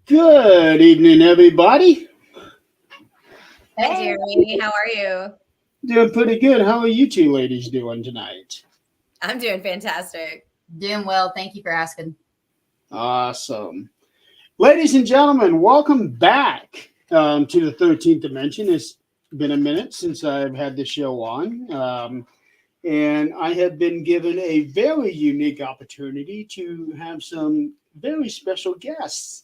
Good evening, everybody. Hi, Hey, Jeremy. How are you? Doing pretty good. How are you two ladies doing tonight? I'm doing fantastic. doing well. Thank you for asking. Awesome. Ladies and gentlemen, welcome back to the 13th Dimension. It's been a minute since I've had the show on, and I have been given a very unique opportunity to have some very special guests.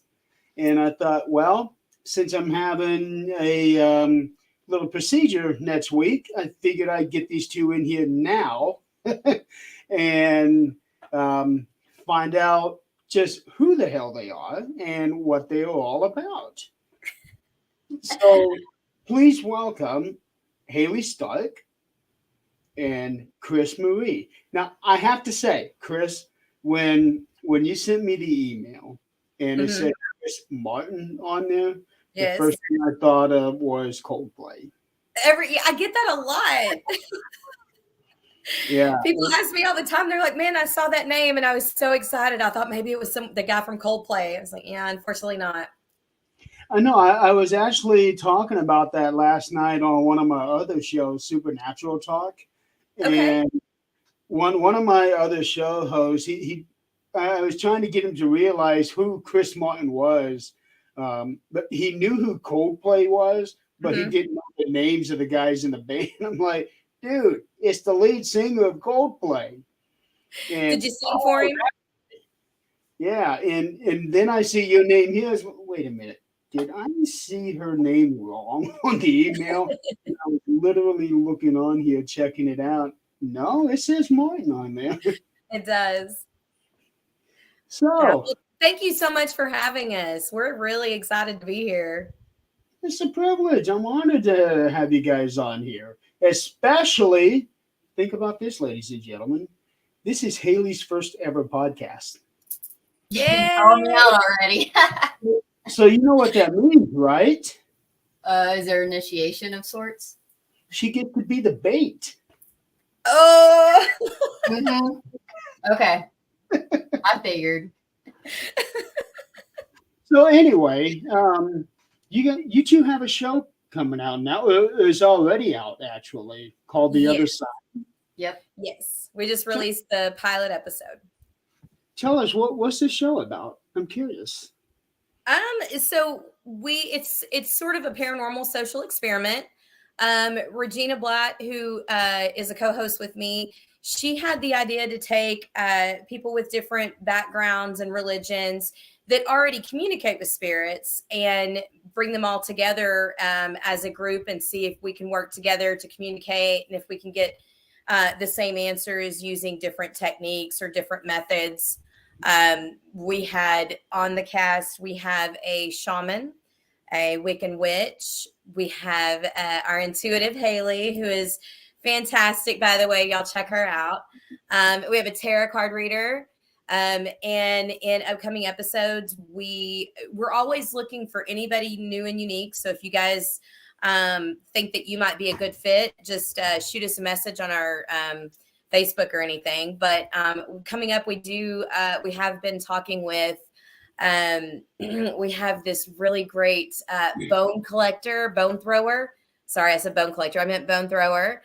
And I thought, well, since I'm having a little procedure next week, I figured I'd get these two in here now and um, find out just who the hell they are and what they are all about. So please welcome Haley Stark and Chris Marie. Now, I have to say, Chris, when you sent me the email and it Hmm. said Chris Martin on there, the Yes. first thing I thought of was Coldplay. I get that a lot. Yeah, People ask me all the time. They're like, "Man, I saw that name and I was so excited. I thought maybe it was the guy from Coldplay." I was like, "Yeah, unfortunately not." I know. I was actually talking about that last night on one of my other shows, Supernatural Talk, Okay. and one of my other show hosts, he I was trying to get him to realize who Chris Martin was, but he knew who Coldplay was, but he Hmm. didn't know the names of the guys in the band. I'm like, dude, it's the lead singer of Coldplay, and Did you sing for oh him? yeah, and then I see your name here. Wait a minute. Did I see her name wrong on the email? And I was literally looking on here, checking it out. No, it says Martin on there. It does. Yeah. So Well, thank you so much for having us. We're really excited to be here. it's a privilege. I'm honored to have you guys on here. Especially, think about this, ladies and gentlemen. This is Haley's first ever podcast. Calling me Yay! out already. So you know what that means, right? Is there initiation of sorts? She gets to be the bait. Oh, Mm-hmm. Okay, I figured. So anyway, you two have a show coming out now. It's already out actually, called The Other yeah. Side. Yep. Yes. We just released the pilot episode. Tell us what's this show about? I'm curious. So it's sort of a paranormal social experiment. Regina Blatt, who is a co-host with me, she had the idea to take people with different backgrounds and religions that already communicate with spirits and bring them all together as a group and see if we can work together to communicate and if we can get the same answers using different techniques or different methods. We had on the cast, we have a shaman, a Wiccan witch. We have our intuitive Haley, who is fantastic, by the way. Y'all check her out. We have a tarot card reader. And in upcoming episodes, we're always looking for anybody new and unique. So if you guys think that you might be a good fit, just shoot us a message on our Facebook or anything. But coming up, we have been talking with we have this really great bone collector, bone thrower. Sorry, I said bone collector. I meant bone thrower.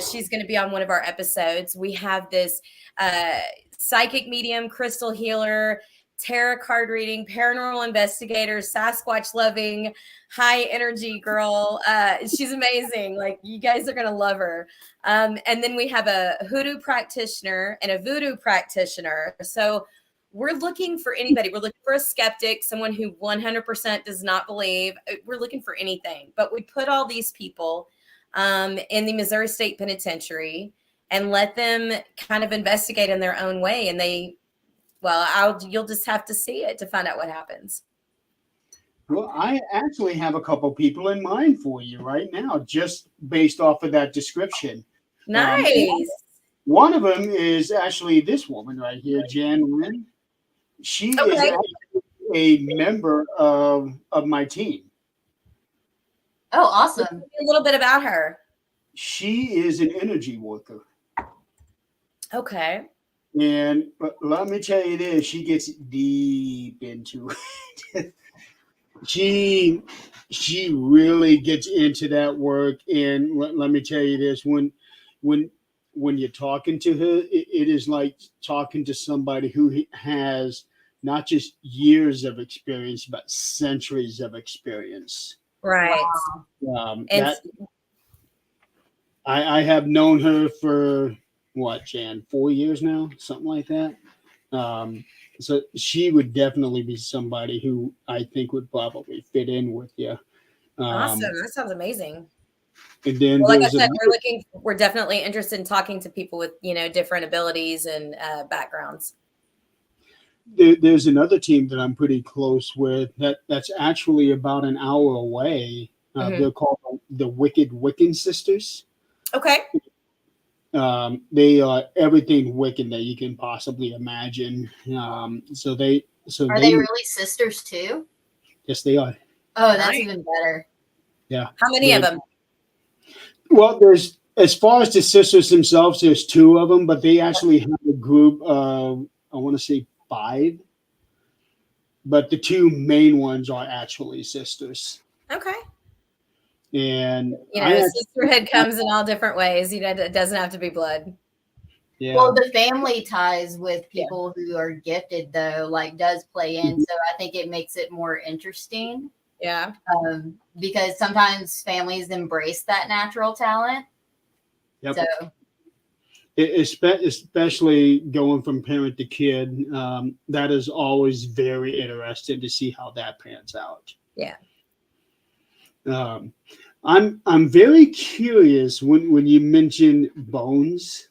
She's going to be on one of our episodes. We have this uh, psychic medium, crystal healer, tarot card reading, paranormal investigator, Sasquatch loving, high energy girl. She's amazing. Like, you guys are going to love her. And then we have a hoodoo practitioner and a voodoo practitioner. So we're looking for anybody. We're looking for a skeptic, someone who 100% does not believe. We're looking for anything. But we put all these people in the Missouri State Penitentiary and let them kind of investigate in their own way. And you'll just have to see it to find out what happens. Well, I actually have a couple people in mind for you right now, just based off of that description. Um, Nice. one of them is actually this woman right here, Jan Lynn. She is Okay. actually a member of my team. Oh, awesome. A little bit about her. She is an energy worker. Okay. And but let me tell you this, she gets deep into it. she really gets into that work, and let me tell you this: when when you're talking to her, it is like talking to somebody who has not just years of experience, but centuries of experience. Right. And That I have known her for what, Jan, 4 years now, something like that. Um, so she would definitely be somebody who I think would probably fit in with you. awesome. That sounds amazing. And then Well, like I there's said, another, we're definitely interested in talking to people with, different abilities and backgrounds. there's another team that I'm pretty close with that's actually about an hour away. Mhm. They're called the Wicked Wiccan Sisters. Okay. They are everything Wiccan that you can possibly imagine. Are they really sisters too? Yes, they are. Oh, that's Nice. even better. Yeah. How many of They- them? Well, there's as far as the sisters themselves, there's two of them, but they actually have a group of I want to say five, but the two main ones are actually sisters. Okay. And I actually, Sisterhood comes in all different ways. It doesn't have to be blood. yeah, Well, the family ties with people who are gifted, though, like does play in. So I think it makes it more interesting Yeah. because sometimes families embrace that natural talent. Yep. So especially going from parent to kid, that is always very interesting to see how that pans out. Yeah. I'm very curious when you mentioned bones.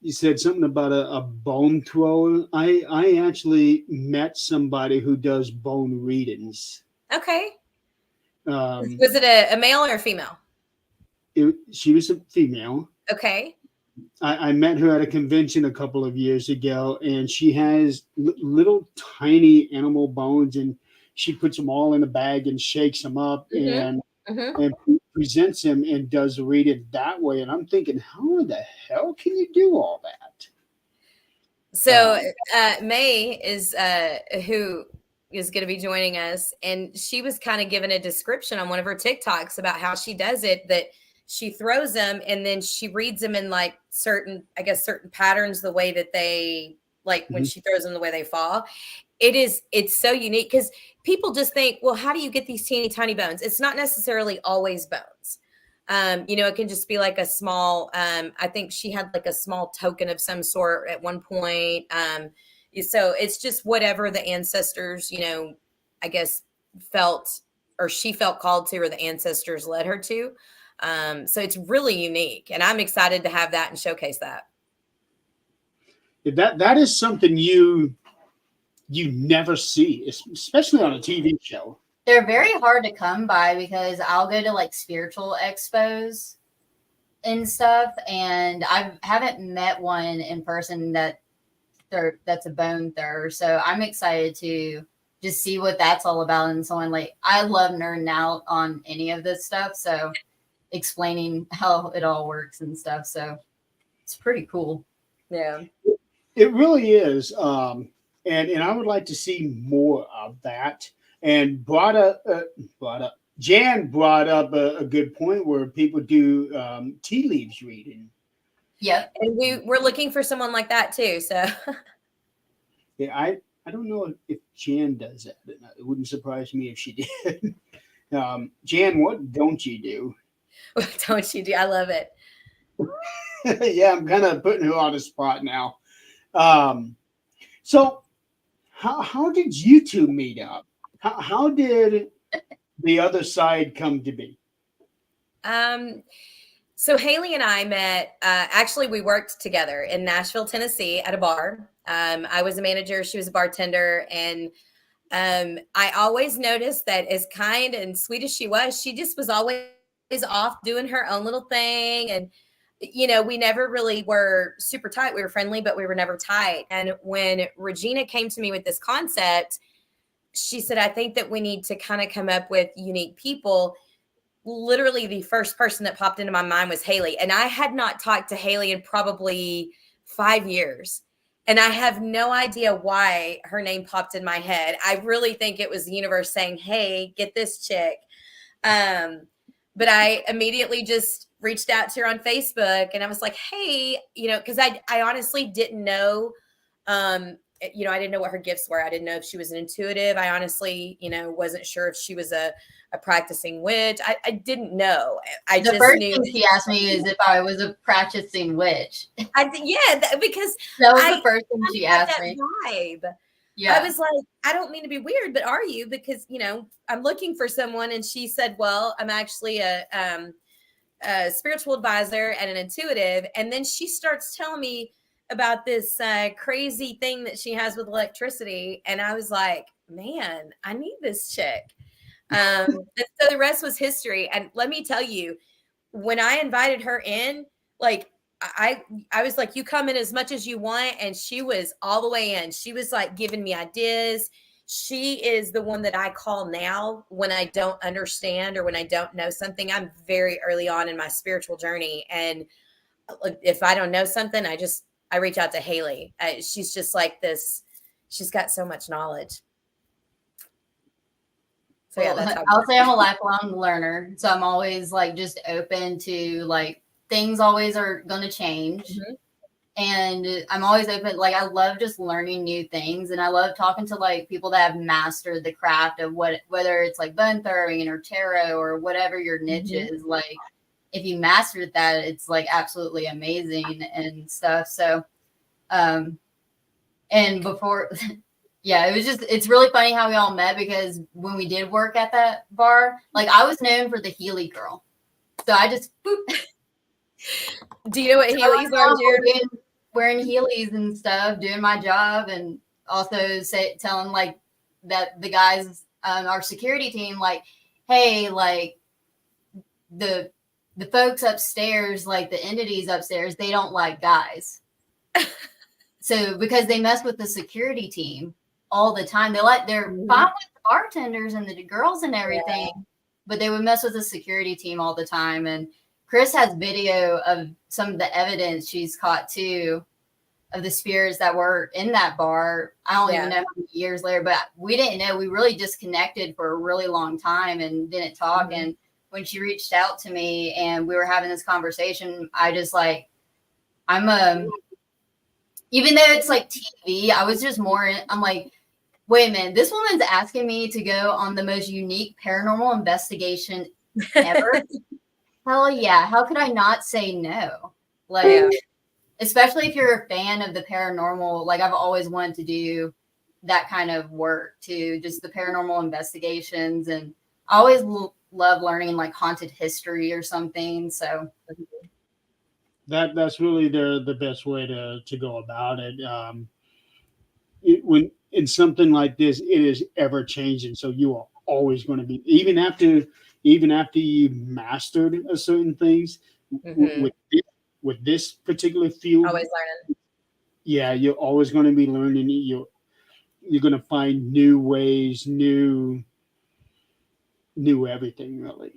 You said something about a bone thrower. I actually met somebody who does bone readings. Okay. Um, Was it a male or a female? she was a female. Okay. I met her at a convention a couple of years ago, and she has little tiny animal bones, and she puts them all in a bag and shakes them up Mhm. and presents them and does read it that way. And I'm thinking, how the hell can you do all that? So May is who is going to be joining us, and she was kind of given a description on one of her TikToks about how she does it. That she throws them and then she reads them in like certain patterns, the way that they like when she throws them, the way they fall. It's so unique because people just think, well, how do you get these teeny tiny bones? It's not necessarily always bones. It can just be like a small, I think she had like a small token of some sort at one point. So it's just whatever the ancestors, I guess felt, or she felt called to, or the ancestors led her to. So it's really unique, and I'm excited to have that and showcase that. That is something you never see, especially on a TV show. they're very hard to come by because I'll go to like spiritual expos and stuff, and I haven't met one in person that's a bone thrower. So I'm excited to just see what that's all about. And someone like I love nerding out on any of this stuff, so explaining how it all works and stuff. So it's pretty cool. Yeah. It really is. And I would like to see more of that. And Jan brought up a good point where people do tea leaves reading. Yep. And we're looking for someone like that too. So Yeah, I don't know if Jan does that. It wouldn't surprise me if she did. Jan, what don't you do? what don't you do? I love it. Yeah, I'm kind of putting her on the spot now. So how did you two meet up? How did the other side come to be? So Haley and I met, actually we worked together in Nashville, Tennessee at a bar. I was a manager, she was a bartender. And I always noticed that as kind and sweet as she just was always off doing her own little thing. And, we never really were super tight. We were friendly, but we were never tight. And when Regina came to me with this concept, she said, I think that we need to kind of come up with unique people. Literally the first person that popped into my mind was Haley. And I had not talked to Haley in probably 5 years. And I have no idea why her name popped in my head. I really think it was the universe saying, hey, get this chick. But I immediately just reached out to her on Facebook and I was like, hey, because I honestly didn't know, I didn't know what her gifts were. I didn't know if she was an intuitive. I honestly, wasn't sure if she was a practicing witch. I didn't know. I The just first knew. thing she asked me is if I was a practicing witch. Because That was I the first thing she got asked that me. vibe. Yeah. I was like, I don't mean to be weird, but are you? Because, I'm looking for someone. And she said, well, I'm actually a spiritual advisor and an intuitive. And then she starts telling me about this crazy thing that she has with electricity. And I was like, man, I need this chick. And so the rest was history. And let me tell you, when I invited her in, like, I was like, you come in as much as you want. And she was all the way in. She was like giving me ideas. She is the one that I call now when I don't understand or when I don't know something. I'm very early on in my spiritual journey. And if I don't know something, I reach out to Haley. She's just like this. She's got so much knowledge. So yeah, that's how I'll say I'm a lifelong learner. So I'm always like just open to like things always are going to change. Mhm. And I'm always open. Like I love just learning new things. And I love talking to like people that have mastered the craft of whether it's like bone throwing or tarot or whatever your niche is. Like if you mastered that, it's like absolutely amazing and stuff. So, and before, yeah, it's really funny how we all met because when we did work at that bar, like I was known for the Healy girl. So I just, boop. Do you know what Heelys are, Jeremy? Wearing Heelys and stuff, doing my job, and also telling like that the guys, our security team, like, hey, like the folks upstairs, like the entities upstairs, they don't like guys. So because they mess with the security team all the time, they're fine with the bartenders and the girls and everything, but they would mess with the security team all the time. And Chris has video of some of the evidence she's caught too of the spirits that were in that bar. I don't even know how many years later, but we didn't know. We really disconnected for a really long time and didn't talk. And when she reached out to me and we were having this conversation, I just like, even though it's like TV, I was just I'm like, wait a minute, this woman's asking me to go on the most unique paranormal investigation ever. Hell yeah. How could I not say no? Like, especially if you're a fan of the paranormal, like I've always wanted to do that kind of work too, just the paranormal investigations. And I always love learning like haunted history or something. So that's really the best way to go about it. When in something like this, it is ever changing. So you are always going to be, even after you mastered a certain things with this particular field, always learning. Yeah, you're always going to be learning. You're going to find new ways, new everything really.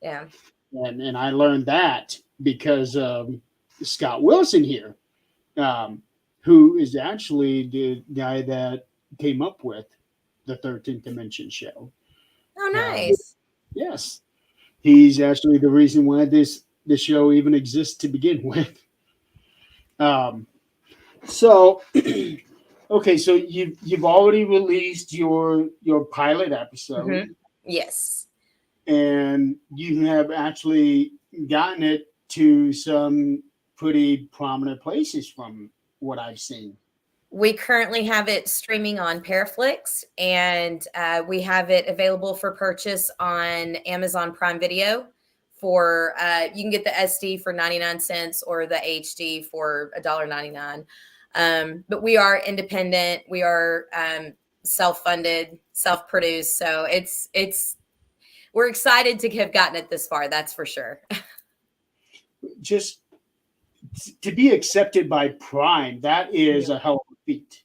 Yeah. And I learned that because of Scott Wilson here, who is actually the guy that came up with the 13th Dimension show. Oh, nice. Yes. He's actually the reason why this show even exists to begin with. So okay, so you've already released your pilot episode. Yes. And you have actually gotten it to some pretty prominent places from what I've seen. We currently have it streaming on Paraflix, and we have it available for purchase on Amazon Prime Video. For you can get the SD for 99 cents or the HD for $1.99. But we are independent. We are self-funded, self-produced. So we're excited to have gotten it this far. That's for sure. Just to be accepted by Prime, that is a hell of a feat.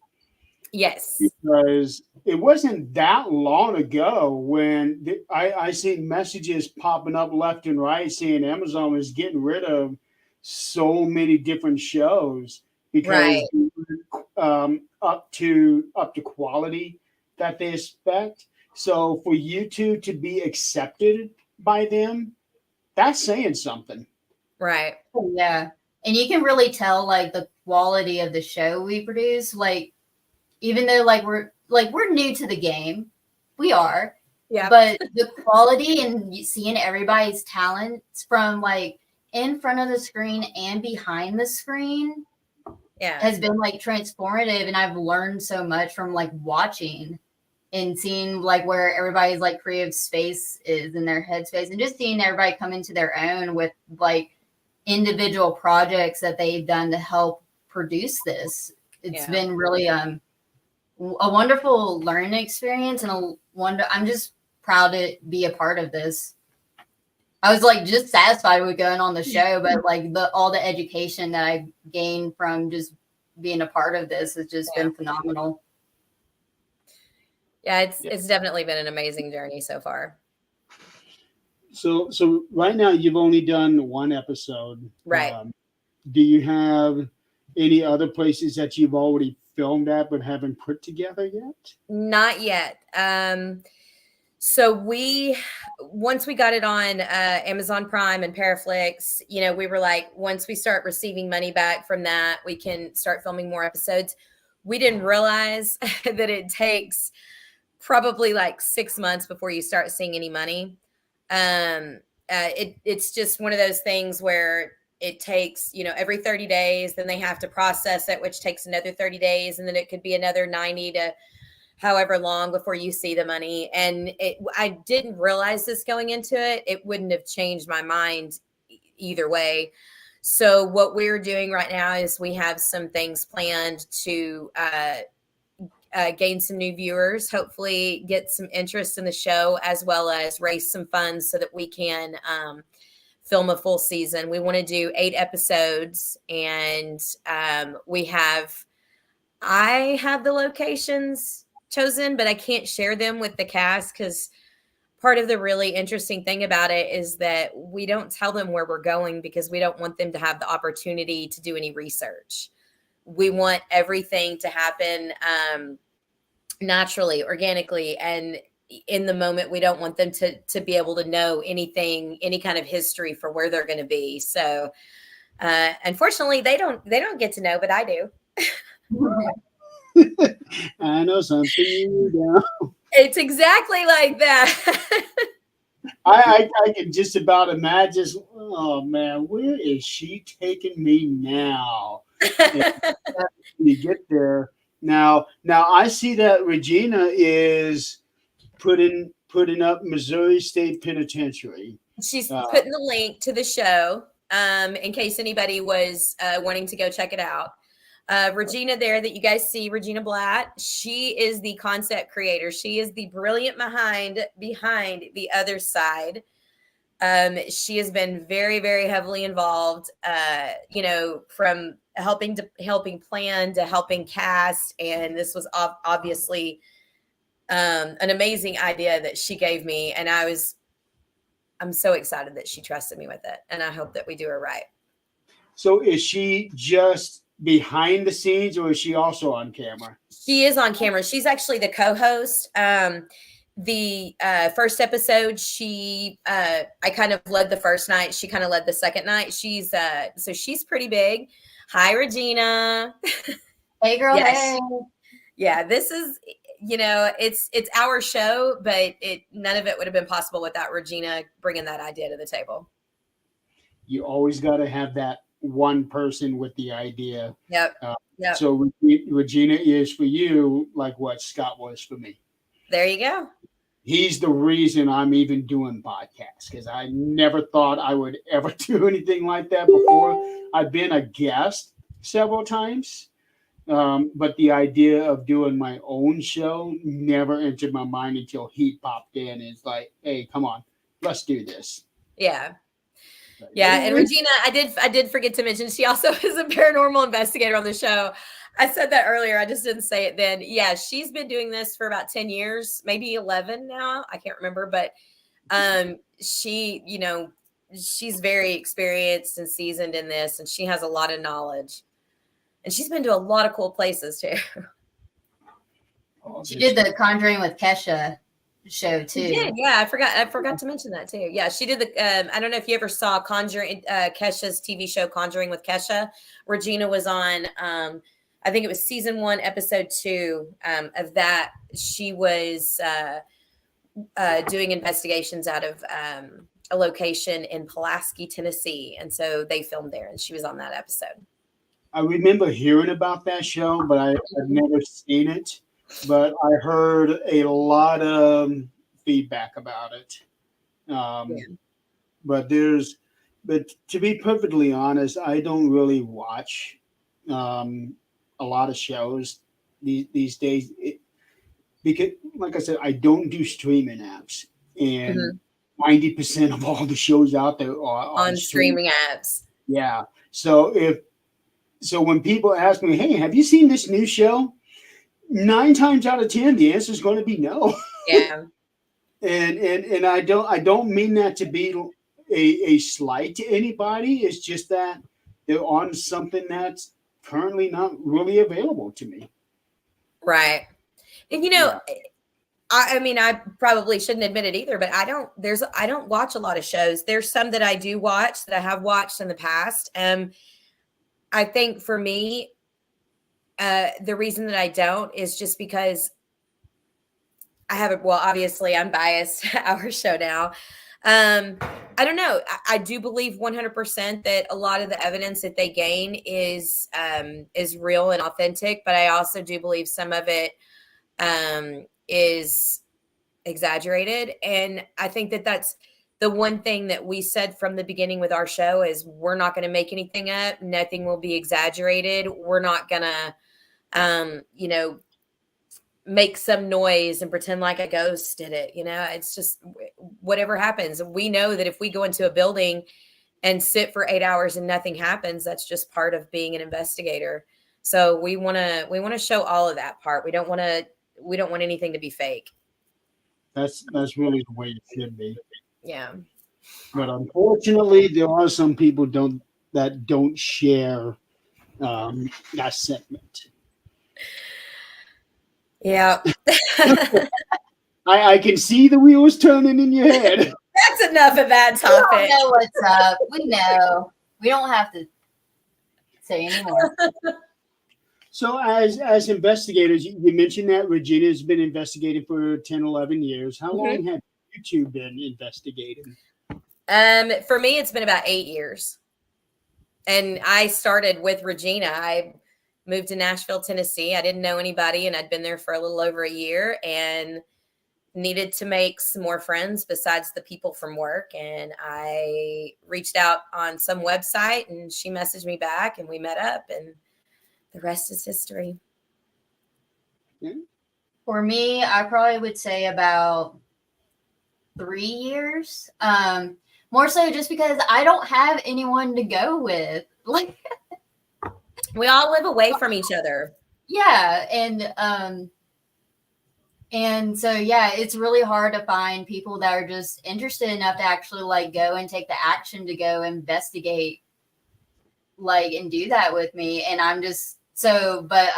Yes. Because it wasn't that long ago when I see messages popping up left and right saying Amazon was getting rid of so many different shows because up to quality that they expect. So for you two to be accepted by them, that's saying something. Right. Yeah. And you can really tell like the quality of the show we produce. Like, even though we're new to the game, we are. Yeah. But the quality and seeing everybody's talents from like in front of the screen and behind the screen Yeah. has been like transformative. And I've learned so much from like watching and seeing like where everybody's like creative space is in their headspace, and just seeing everybody come into their own with like individual projects that they've done to help produce this. It's been really a wonderful learning experience, and I'm just proud to be a part of this. I was like just satisfied with going on the show, but like all the education that I gained from just being a part of this has just been phenomenal. Yeah, it's definitely been an amazing journey so far. So right now you've only done one episode. Right. Do you have any other places that you've already filmed at but haven't put together yet? Not yet. So once we got it on Amazon Prime and Paraflix, we were like, once we start receiving money back from that, we can start filming more episodes. We didn't realize that it takes probably like 6 months before you start seeing any money. It's just one of those things where it takes, every 30 days, then they have to process it, which takes another 30 days. And then it could be another 90 to however long before you see the money. And I didn't realize this going into it. It wouldn't have changed my mind either way. So what we're doing right now is we have some things planned to gain some new viewers, hopefully get some interest in the show, as well as raise some funds so that we can film a full season. We want to do 8 episodes, and I have the locations chosen, but I can't share them with the cast because part of the really interesting thing about it is that we don't tell them where we're going because we don't want them to have the opportunity to do any research. We want everything to happen naturally, organically, and in the moment. We don't want them to be able to know anything, any kind of history for where they're going to be. So unfortunately, they don't get to know, but I do. I know something you know. It's exactly like that. I can just about imagine. Oh man, where is she taking me now? You get there now. I see that Regina is putting up Missouri State Penitentiary. She's putting the link to the show in case anybody was wanting to go check it out. Regina there that you guys see, Regina Blatt, she is the concept creator. She is the brilliant behind the other side. She has been very, very heavily involved, from helping plan to helping cast. And this was obviously an amazing idea that she gave me. And I'm so excited that she trusted me with it. And I hope that we do her right. So is she just behind the scenes, or is she also on camera? She is on camera. She's actually the co-host. The first episode, I kind of led the first night. She kind of led the second night. She's pretty big. Hi, Regina. Hey, girl. Yes. Hey. Yeah, this is, it's our show, but none of it would have been possible without Regina bringing that idea to the table. You always got to have that one person with the idea. Yep. So Regina is for you like what Scott was for me. There you go. He's the reason I'm even doing podcasts, because I never thought I would ever do anything like that before. I've been a guest several times, but the idea of doing my own show never entered my mind until he popped in. It's like, hey, come on, let's do this. Yeah. Yeah, and Regina, I did forget to mention, she also is a paranormal investigator on the show. I said that earlier. I just didn't say it then. Yeah, she's been doing this for about 10 years, maybe 11 now. I can't remember, but she's very experienced and seasoned in this, and she has a lot of knowledge. And she's been to a lot of cool places too. She did the Conjuring with Kesha show too. She did, yeah. I forgot to mention that too. Yeah, she did the. I don't know if you ever saw Conjuring, Kesha's TV show Conjuring with Kesha. Regina was on. I think it was season 1, episode 2 of that. She was doing investigations out of a location in Pulaski, Tennessee, and so they filmed there, and she was on that episode. I remember hearing about that show, but I've never seen it. But I heard a lot of feedback about it. But to be perfectly honest, I don't really watch a lot of shows these days. Because, like I said, I don't do streaming apps, and 90% of all the shows out there are on streaming apps. Yeah. So when people ask me, "Hey, have you seen this new show?" 9 times out of 10, the answer is going to be no. Yeah. and I don't mean that to be a slight to anybody. It's just that they're on something that's currently not really available to me. Right. And I mean, I probably shouldn't admit it either, but I don't watch a lot of shows. There's some that I do watch that I have watched in the past. I think for me, the reason that I don't is just because I haven't, well, obviously I'm biased our show now. I don't know. I do believe 100% that a lot of the evidence that they gain is real and authentic, but I also do believe some of it is exaggerated. And I think that that's the one thing that we said from the beginning with our show is we're not going to make anything up. Nothing will be exaggerated. We're not going to, make some noise and pretend like a ghost did it. It's just whatever happens. We know that if we go into a building and sit for 8 hours and nothing happens, that's just part of being an investigator. So we want to show all of that part. We don't want anything to be fake. That's really the way it should be. Yeah. But unfortunately, there are some people that don't share that sentiment. Yeah. I can see the wheels turning in your head. That's enough of that topic. We don't know what's up. We know. We don't have to say anymore. So as investigators, you mentioned that Regina has been investigating for 10, 11 years. How long have you two been investigating? For me, it's been about 8 years. And I started with Regina. I moved to Nashville, Tennessee. I didn't know anybody, and I'd been there for a little over a year and needed to make some more friends besides the people from work. And I reached out on some website, and she messaged me back, and we met up, and the rest is history. For me, I probably would say about 3 years. More so just because I don't have anyone to go with. Like, we all live away from each other. Yeah. And so, yeah, it's really hard to find people that are just interested enough to actually go and take the action to go investigate, and do that with me. And I'm just but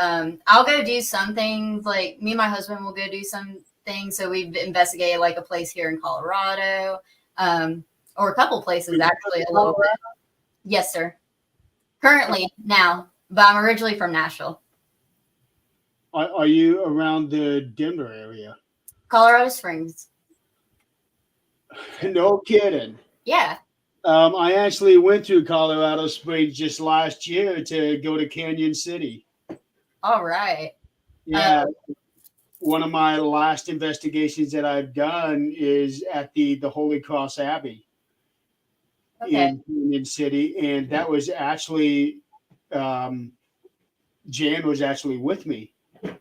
I'll go do some things. Like, me and my husband will go do some things. So we've investigated a place here in Colorado, or a couple places actually. A little bit. Yes, sir. Currently now, but I'm originally from Nashville. Are you around the Denver area? Colorado Springs. No kidding. Yeah. I actually went to Colorado Springs just last year to go to Canyon City. All right. Yeah. One of my last investigations that I've done is at the Holy Cross Abbey in Canyon City. And that was actually, Jan was actually with me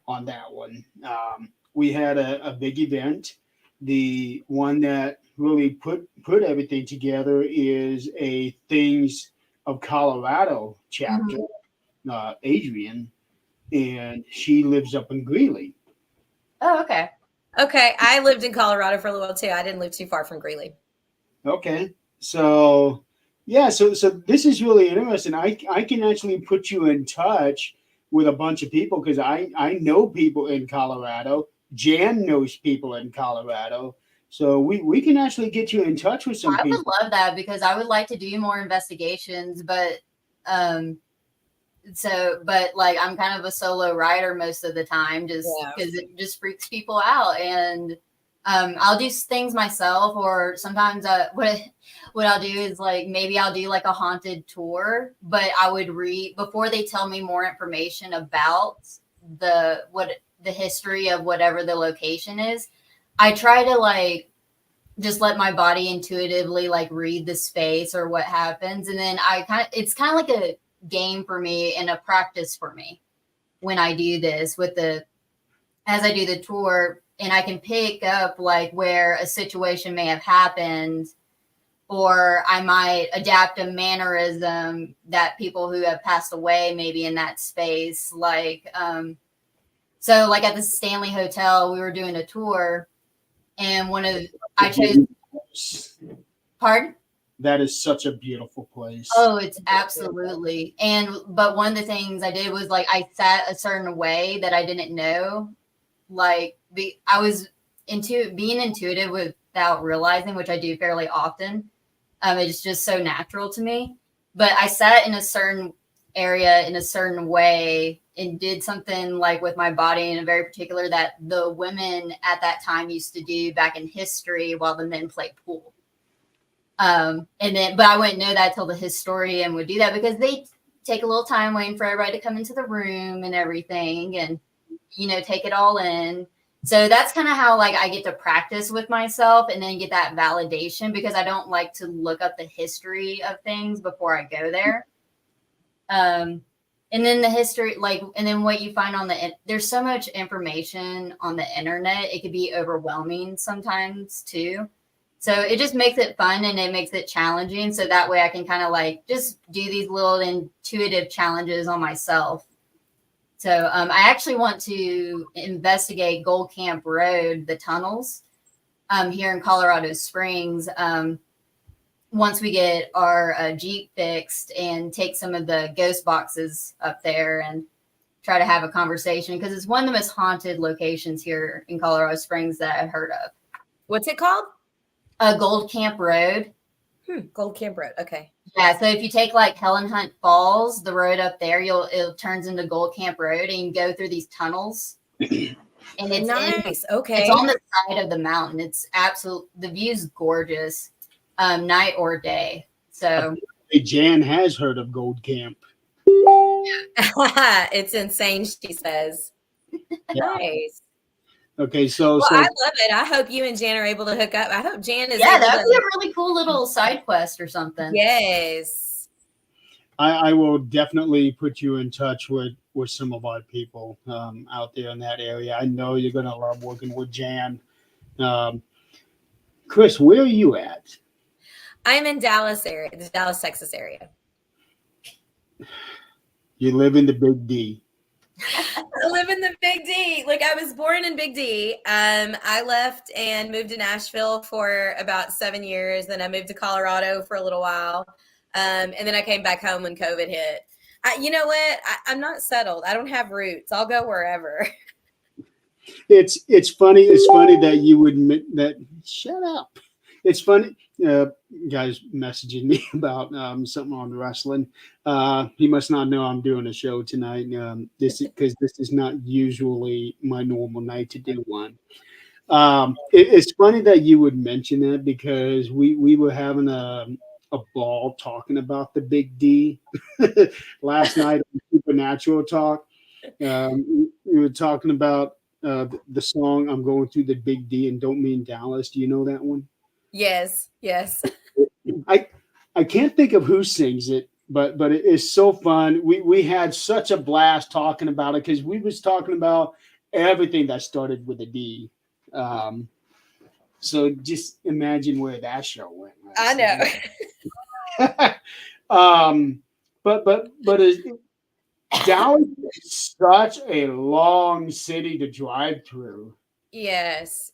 on that one. We had a big event. The one that really put everything together is a Things of Colorado chapter, Adrian, and she lives up in Greeley. Oh, okay. Okay, I lived in Colorado for a little while too. I didn't live too far from Greeley. Okay, so Yeah, so this is really interesting. I can actually put you in touch with a bunch of people because I know people in Colorado. Jan knows people in Colorado. So we can actually get you in touch with some I would people. love that because I would like to do more investigations, but um but like I'm kind of a solo writer most of the time just Yeah. because it just freaks people out. And I'll do things myself, or sometimes what I'll do is like maybe I'll do like a haunted tour, but I would read before they tell me more information about the history of whatever the location is. I try to like just let my body intuitively like read the space or what happens, and then it's kind of like a game for me and a practice for me when I do this with the as I do the tour, and I can pick up like where a situation may have happened, or I might adapt a mannerism that people who have passed away maybe in that space. So like at the Stanley Hotel, we were doing a tour, and I chose pardon. That is such a beautiful place. Oh, it's absolutely. But one of the things I did was like I sat a certain way that I didn't know. I was being intuitive without realizing, which I do fairly often. It's just so natural to me. But I sat in a certain area in a certain way and did something like with my body in a very particular that the women at that time used to do back in history while the men played pool. But I wouldn't know that till the historian would do that because they take a little time waiting for everybody to come into the room and everything and, take it all in. So that's kind of how like I get to practice with myself and then get that validation because I don't like to look up the history of things before I go there. And then the history, and then what you find there's so much information on the internet. It could be overwhelming sometimes too. So it just makes it fun and it makes it challenging. So that way I can kind of like just do these little intuitive challenges on myself. So I actually want to investigate Gold Camp Road, the tunnels here in Colorado Springs. Once we get our Jeep fixed and take some of the ghost boxes up there and try to have a conversation because it's one of the most haunted locations here in Colorado Springs that I've heard of. What's it called? Gold Camp Road. Gold Camp Road. Okay. Yeah, so if you take like Helen Hunt Falls, the road up there, it turns into Gold Camp Road, and you go through these tunnels. And it's nice. Okay. It's on the side of the mountain. It's the view's gorgeous, night or day. So Jan has heard of Gold Camp. It's insane, she says. Yeah. Nice. Okay, so I love it. I hope you and Jan are able to hook up. I hope Jan is. Yeah, that would be a really cool little side quest or something. Yes. I will definitely put you in touch with some of our people out there in that area. I know you're going to love working with Jan. Chris, where are you at? I'm in Dallas area, the Dallas, Texas area. You live in the Big D. I live in the Big D. Like I was born in Big D. I left and moved to Nashville for about 7 years. Then I moved to Colorado for a little while. And then I came back home when COVID hit. You know what? I'm not settled. I don't have roots. I'll go wherever. It's funny. It's funny that you would admit that. Shut up. It's funny. Guys messaging me about something on wrestling. He must not know I'm doing a show tonight. This is not usually my normal night to do one. It's funny that you would mention that because we were having a ball talking about the Big D last night on Supernatural Talk. We were talking about the song "I'm Going Through the Big D" and don't mean Dallas. Do you know that one? Yes. I can't think of who sings it, but it is so fun. We had such a blast talking about it because we was talking about everything that started with a D. So just imagine where that show went. I know. But Dallas is such a long city to drive through. Yes.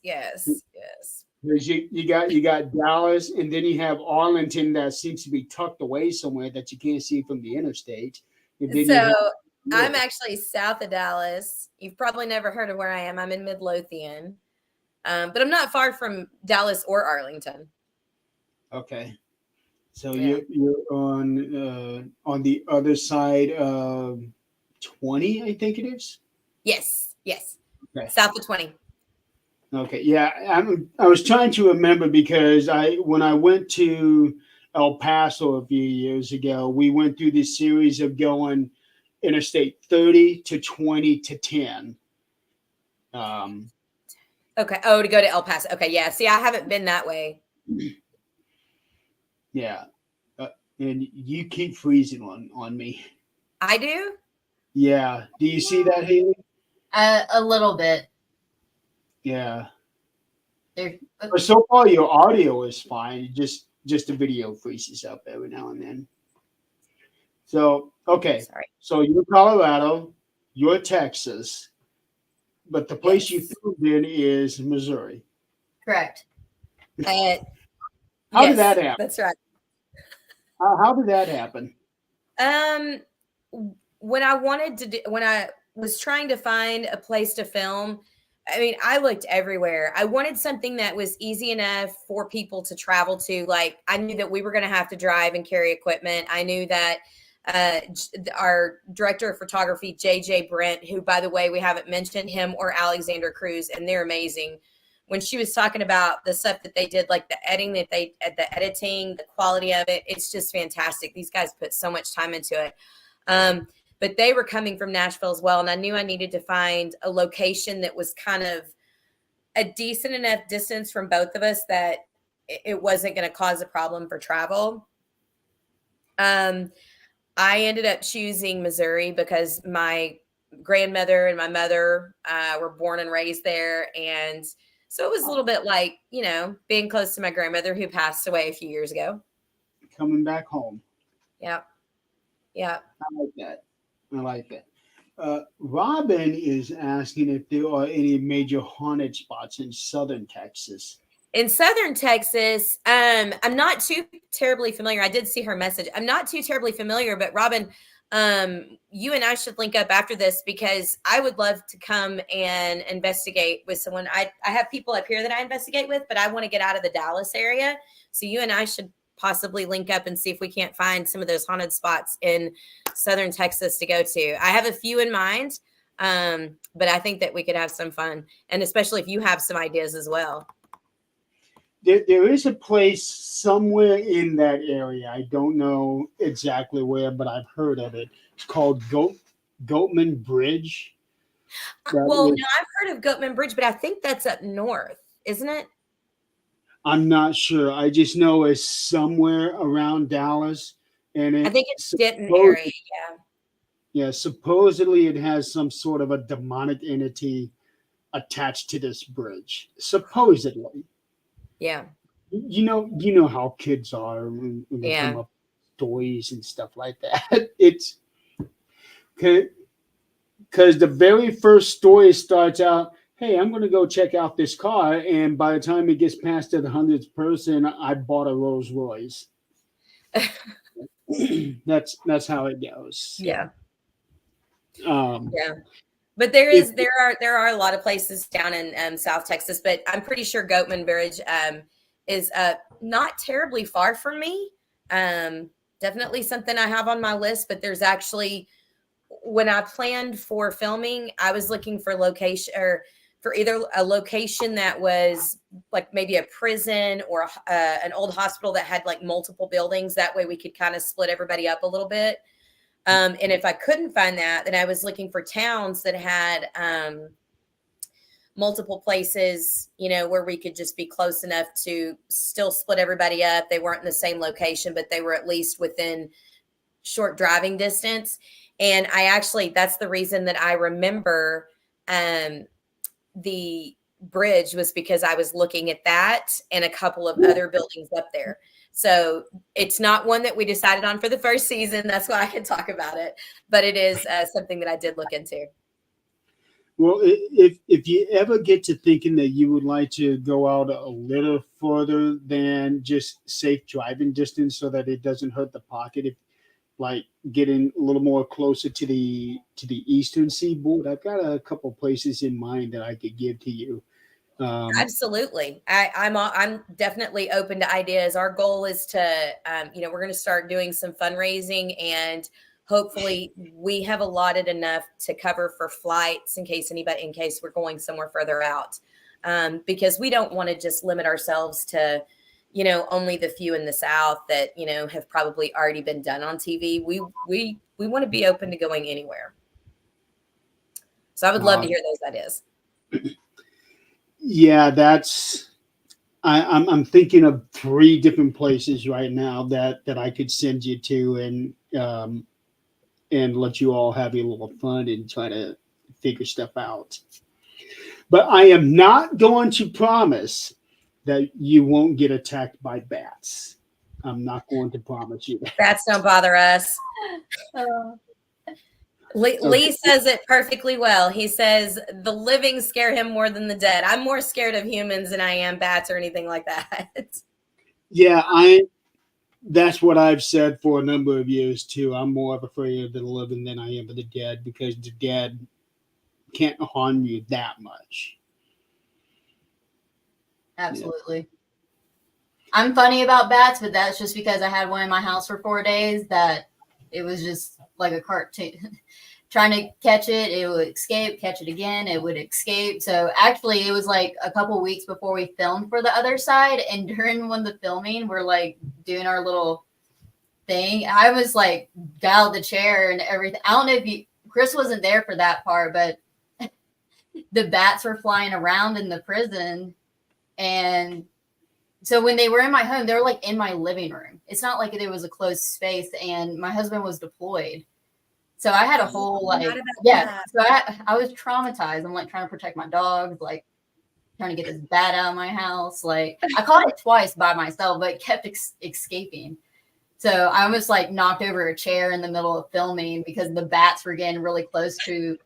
Because you got Dallas, and then you have Arlington that seems to be tucked away somewhere that you can't see from the interstate. And then you So have I'm actually south of Dallas. You've probably never heard of where I am. I'm in Midlothian, but I'm not far from Dallas or Arlington. okay. So Yeah. you're on the other side of 20, I think it is. Yes. Okay. South of 20. Okay. Yeah, I was trying to remember because when I went to El Paso a few years ago, we went through this series of going Interstate 30 to 20 to 10. Um, Okay. Oh, to go to El Paso. Okay. Yeah. See, I haven't been that way. yeah. And you keep freezing on me. I do. Yeah. Do you see that, Haley? A little bit. Yeah. There, But so far, your audio is fine. Just the video freezes up every now and then. So okay, Sorry. so you're Colorado, you're Texas, but the place you Yes. filmed in is Missouri. correct. How did that happen? That's right. How did that happen? When I was trying to find a place to film, I mean, I looked everywhere. I wanted something that was easy enough for people to travel to. Like, I knew that we were going to have to drive and carry equipment. I knew that our director of photography, JJ Brent, who, by the way, we haven't mentioned him or Alexander Cruz, and they're amazing. When she was talking about the stuff that they did, like the editing, the quality of it, it's just fantastic. These guys put so much time into it. But they were coming from Nashville as well. And I knew I needed to find a location that was kind of a decent enough distance from both of us that it wasn't going to cause a problem for travel. I ended up choosing Missouri because my grandmother and my mother were born and raised there. And so it was a little bit like, being close to my grandmother who passed away a few years ago. Coming back home. Yeah. I like that. Robin is asking if there are any major haunted spots in southern Texas. In southern Texas, I'm not too terribly familiar. I did see her message. I'm not too terribly familiar, but Robin, you and I should link up after this because I would love to come and investigate with someone. I have people up here that I investigate with, but I want to get out of the Dallas area. So you and I should possibly link up and see if we can't find some of those haunted spots in southern Texas to go to. I have a few in mind, but I think that we could have some fun, and especially if you have some ideas as well. There is a place somewhere in that area. I don't know exactly where, but I've heard of it. It's called Goatman Bridge. No, I've heard of Goatman Bridge, but I think that's up north, isn't it? I'm not sure. I just know it's somewhere around Dallas, and I think it's Denton area. Yeah. Yeah, supposedly it has some sort of a demonic entity attached to this bridge. Supposedly. Yeah. You know how kids are when they come up with stories and stuff like that. It's because the very first story starts out, hey, I'm going to go check out this car, and by the time it gets past the 100th person, I bought a Rolls Royce. That's how it goes. Yeah. Yeah. But there are a lot of places down in South Texas, but I'm pretty sure Goatman Bridge is not terribly far from me. Definitely something I have on my list, but there's actually, when I planned for filming, I was looking for location or for either a location that was like maybe a prison or an old hospital that had like multiple buildings. That way we could kind of split everybody up a little bit. And if I couldn't find that, then I was looking for towns that had multiple places, where we could just be close enough to still split everybody up. They weren't in the same location, but they were at least within short driving distance. And that's the reason that I remember the bridge was because I was looking at that and a couple of other buildings up there. So it's not one that we decided on for the first season. That's why I can talk about it. But it is something that I did look into. Well, if you ever get to thinking that you would like to go out a little further than just safe driving distance, so that it doesn't hurt the pocket, if like getting a little more closer to the eastern seaboard, I've got a couple places in mind that I could give to you. Absolutely. I'm definitely open to ideas. Our goal is to, we're going to start doing some fundraising, and hopefully we have allotted enough to cover for flights in case we're going somewhere further out. Because we don't want to just limit ourselves to, only the few in the South that, have probably already been done on TV. We want to be open to going anywhere. So I would love to hear those ideas. Yeah, I'm thinking of 3 different places right now that I could send you to, and let you all have a little fun and try to figure stuff out. But I am not going to promise that you won't get attacked by bats. I'm not going to promise you that. Bats don't bother us. Lee says it perfectly well. He says the living scare him more than the dead. I'm more scared of humans than I am bats or anything like that. Yeah, that's what I've said for a number of years too. I'm more afraid of the living than I am of the dead, because the dead can't harm you that much. Absolutely. I'm funny about bats, but that's just because I had one in my house for 4 days that it was just like a cartoon. Trying to catch it, it would escape, catch it again, it would escape. So actually it was like a couple weeks before we filmed for the other side, and during one of the filming, we're like doing our little thing. I was like got out of the chair and everything. I don't know if Chris wasn't there for that part, but the bats were flying around in the prison. And so when they were in my home, they were like in my living room. It's not like there was a closed space, and my husband was deployed. So I had a whole So I was traumatized. I'm like trying to protect my dogs, like trying to get this bat out of my house. Like I caught it twice by myself, but it kept escaping. So I almost like knocked over a chair in the middle of filming because the bats were getting really close to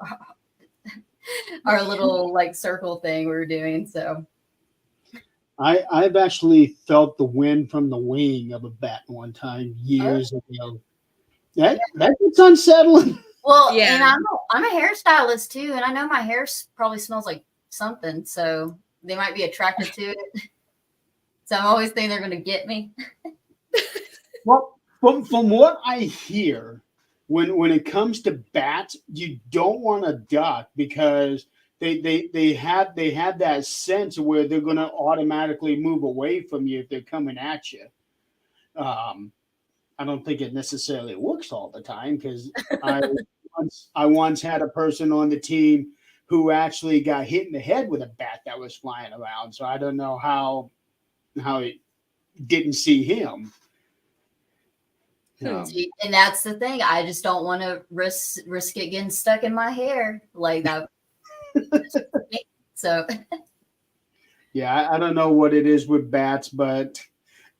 our little like circle thing we were doing. So I've actually felt the wind from the wing of a bat one time years ago. That's unsettling. Well, yeah. And I'm a hairstylist too, and I know my hair probably smells like something, so they might be attracted to it. So I'm always thinking they're going to get me. Well, from what I hear, when it comes to bats, you don't want to duck because they have that sense where they're going to automatically move away from you if they're coming at you. I don't think it necessarily works all the time, because I once had a person on the team who actually got hit in the head with a bat that was flying around. So I don't know how it didn't see him. And that's the thing. I just don't want to risk it getting stuck in my hair like that. So yeah, I don't know what it is with bats, but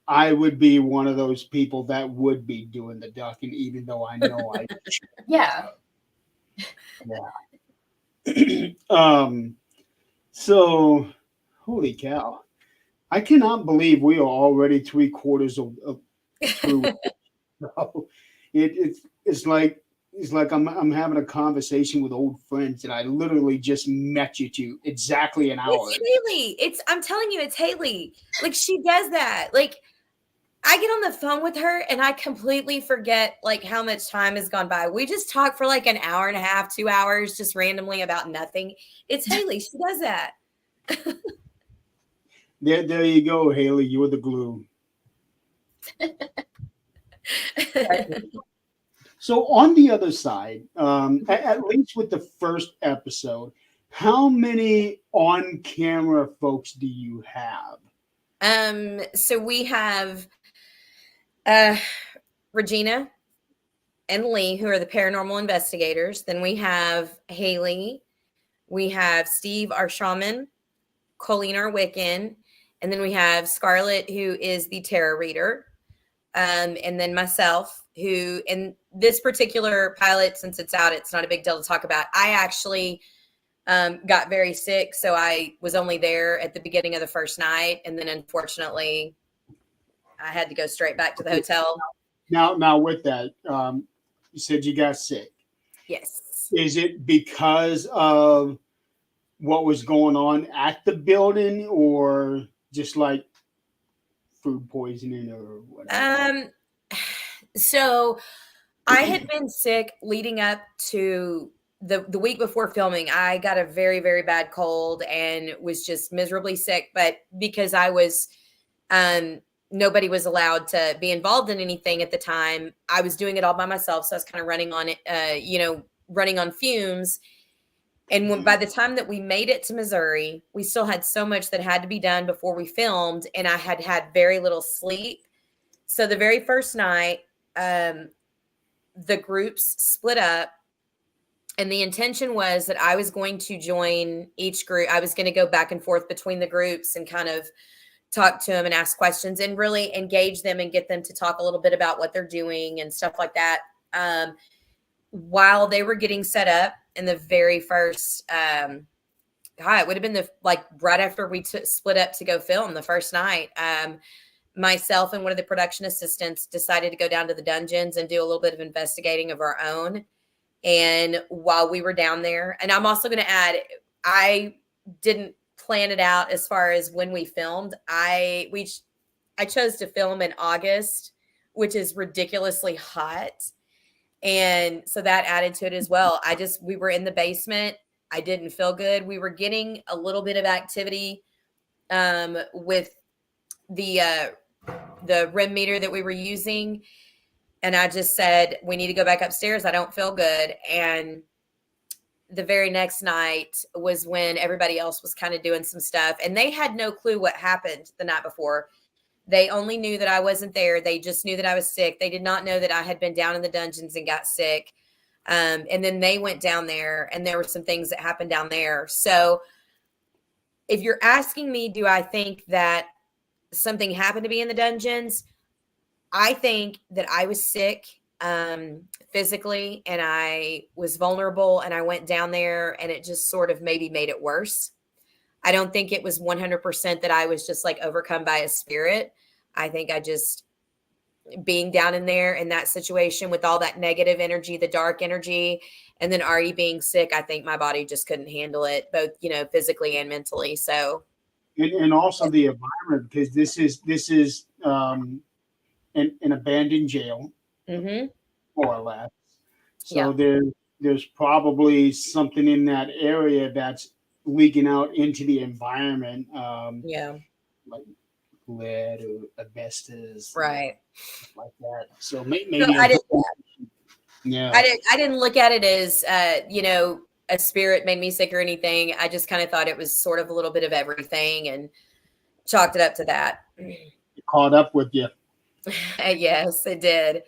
I would be one of those people that would be doing the ducking, even though I know I yeah. So holy cow. I cannot believe we are already 3/4 of through. So it's like I'm having a conversation with old friends, and I literally just met you 2 exactly an hour. It's Haley. I'm telling you, it's Haley. Like, she does that. Like, I get on the phone with her and I completely forget like how much time has gone by. We just talk for like an hour and a half, 2 hours, just randomly about nothing. It's Haley. She does that. There you go, Haley. You're the glue. So on the other side, at least with the first episode, how many on-camera folks do you have? So we have Regina and Lee, who are the paranormal investigators. Then we have Haley. We have Steve, our shaman, Colleen, our Wiccan, and then we have Scarlett, who is the tarot reader. And then myself, who in this particular pilot, since it's out, it's not a big deal to talk about. I actually got very sick. So I was only there at the beginning of the first night. And then unfortunately, I had to go straight back to the hotel. Now with that, you said you got sick. Yes. Is it because of what was going on at the building, or just like food poisoning or whatever? So I had been sick leading up to the week before filming. I got a very, very bad cold and was just miserably sick. But because I was, nobody was allowed to be involved in anything at the time, I was doing it all by myself. So I was kind of running on it, running on fumes. And by the time that we made it to Missouri, we still had so much that had to be done before we filmed. And I had had very little sleep. So the very first night, the groups split up, and the intention was that I was going to join each group. I was going to go back and forth between the groups and kind of talk to them and ask questions and really engage them and get them to talk a little bit about what they're doing and stuff like that. While they were getting set up in the very first, it would have been right after we split up to go film the first night. Myself and one of the production assistants decided to go down to the dungeons and do a little bit of investigating of our own. And while we were down there, and I'm also going to add, I didn't plan it out as far as when we filmed. I chose to film in August, which is ridiculously hot. And so that added to it as well. We were in the basement. I didn't feel good. We were getting a little bit of activity with the REM meter that we were using. And I just said, we need to go back upstairs. I don't feel good. And the very next night was when everybody else was kind of doing some stuff. And they had no clue what happened the night before. They only knew that I wasn't there. They just knew that I was sick. They did not know that I had been down in the dungeons and got sick. And then they went down there, and there were some things that happened down there. So if you're asking me, do I think that something happened to me in the dungeons? I think that I was sick physically, and I was vulnerable, and I went down there, and it just sort of maybe made it worse. I don't think it was 100% that I was just like overcome by a spirit. I think being down in there in that situation with all that negative energy, the dark energy, and then Ari being sick, I think my body just couldn't handle it, both, physically and mentally. So, and also the environment, because this is an abandoned jail, more or less. So there's probably something in that area that's leaking out into the environment, like lead or asbestos, right, like that. So maybe so I didn't look at it as a spirit made me sick or anything. I just kind of thought it was sort of a little bit of everything and chalked it up to that. It caught up with you. Yes, it did.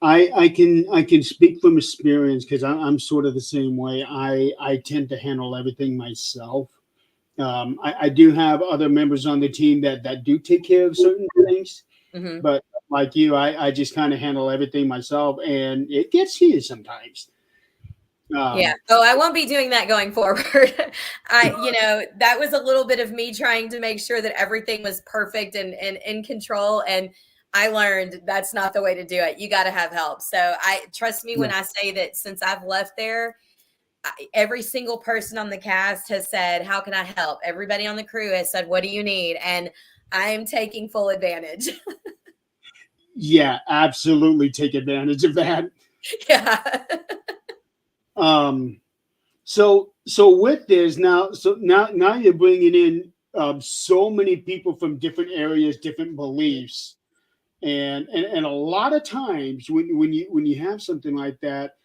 I can speak from experience, because I'm sort of the same way. I tend to handle everything myself. I do have other members on the team that do take care of certain things, but like you, I just kind of handle everything myself, and it gets heated sometimes. Yeah. Oh, I won't be doing that going forward. That was a little bit of me trying to make sure that everything was perfect and in control. And I learned that's not the way to do it. You got to have help. So trust me when I say that since I've left there, every single person on the cast has said, how can I help? Everybody on the crew has said, what do you need? And I am taking full advantage. Yeah, absolutely. Take advantage of that. Yeah. So with this now you're bringing in so many people from different areas, different beliefs. And a lot of times when you have something like that,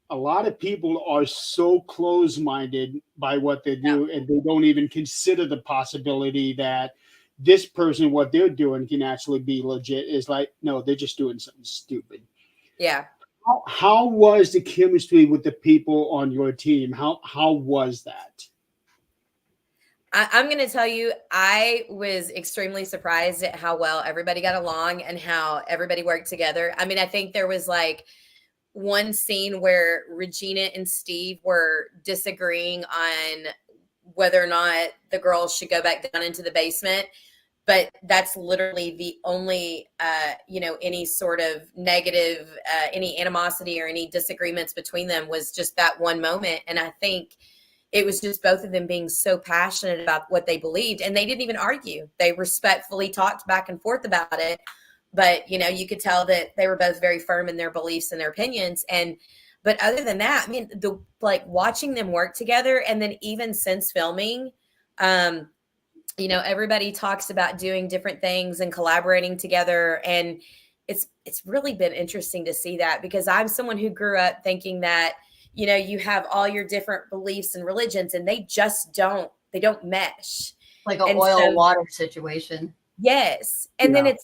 a lot of people are so close-minded by what they do, and they don't even consider the possibility that this person, what they're doing, can actually be legit. Is like, no, they're just doing something stupid. Yeah. How was the chemistry with the people on your team? How was that? I'm going to tell you, I was extremely surprised at how well everybody got along and how everybody worked together. I mean, I think there was one scene where Regina and Steve were disagreeing on whether or not the girls should go back down into the basement. But that's literally the only, any sort of negative, any animosity or any disagreements between them was just that one moment. And I think it was just both of them being so passionate about what they believed, and they didn't even argue. They respectfully talked back and forth about it. But, you could tell that they were both very firm in their beliefs and their opinions. But other than that, I mean, watching them work together, and then even since filming, everybody talks about doing different things and collaborating together. And it's really been interesting to see that, because I'm someone who grew up thinking that, you have all your different beliefs and religions, and they just don't mesh. Like an oil water situation. Yes. And then it's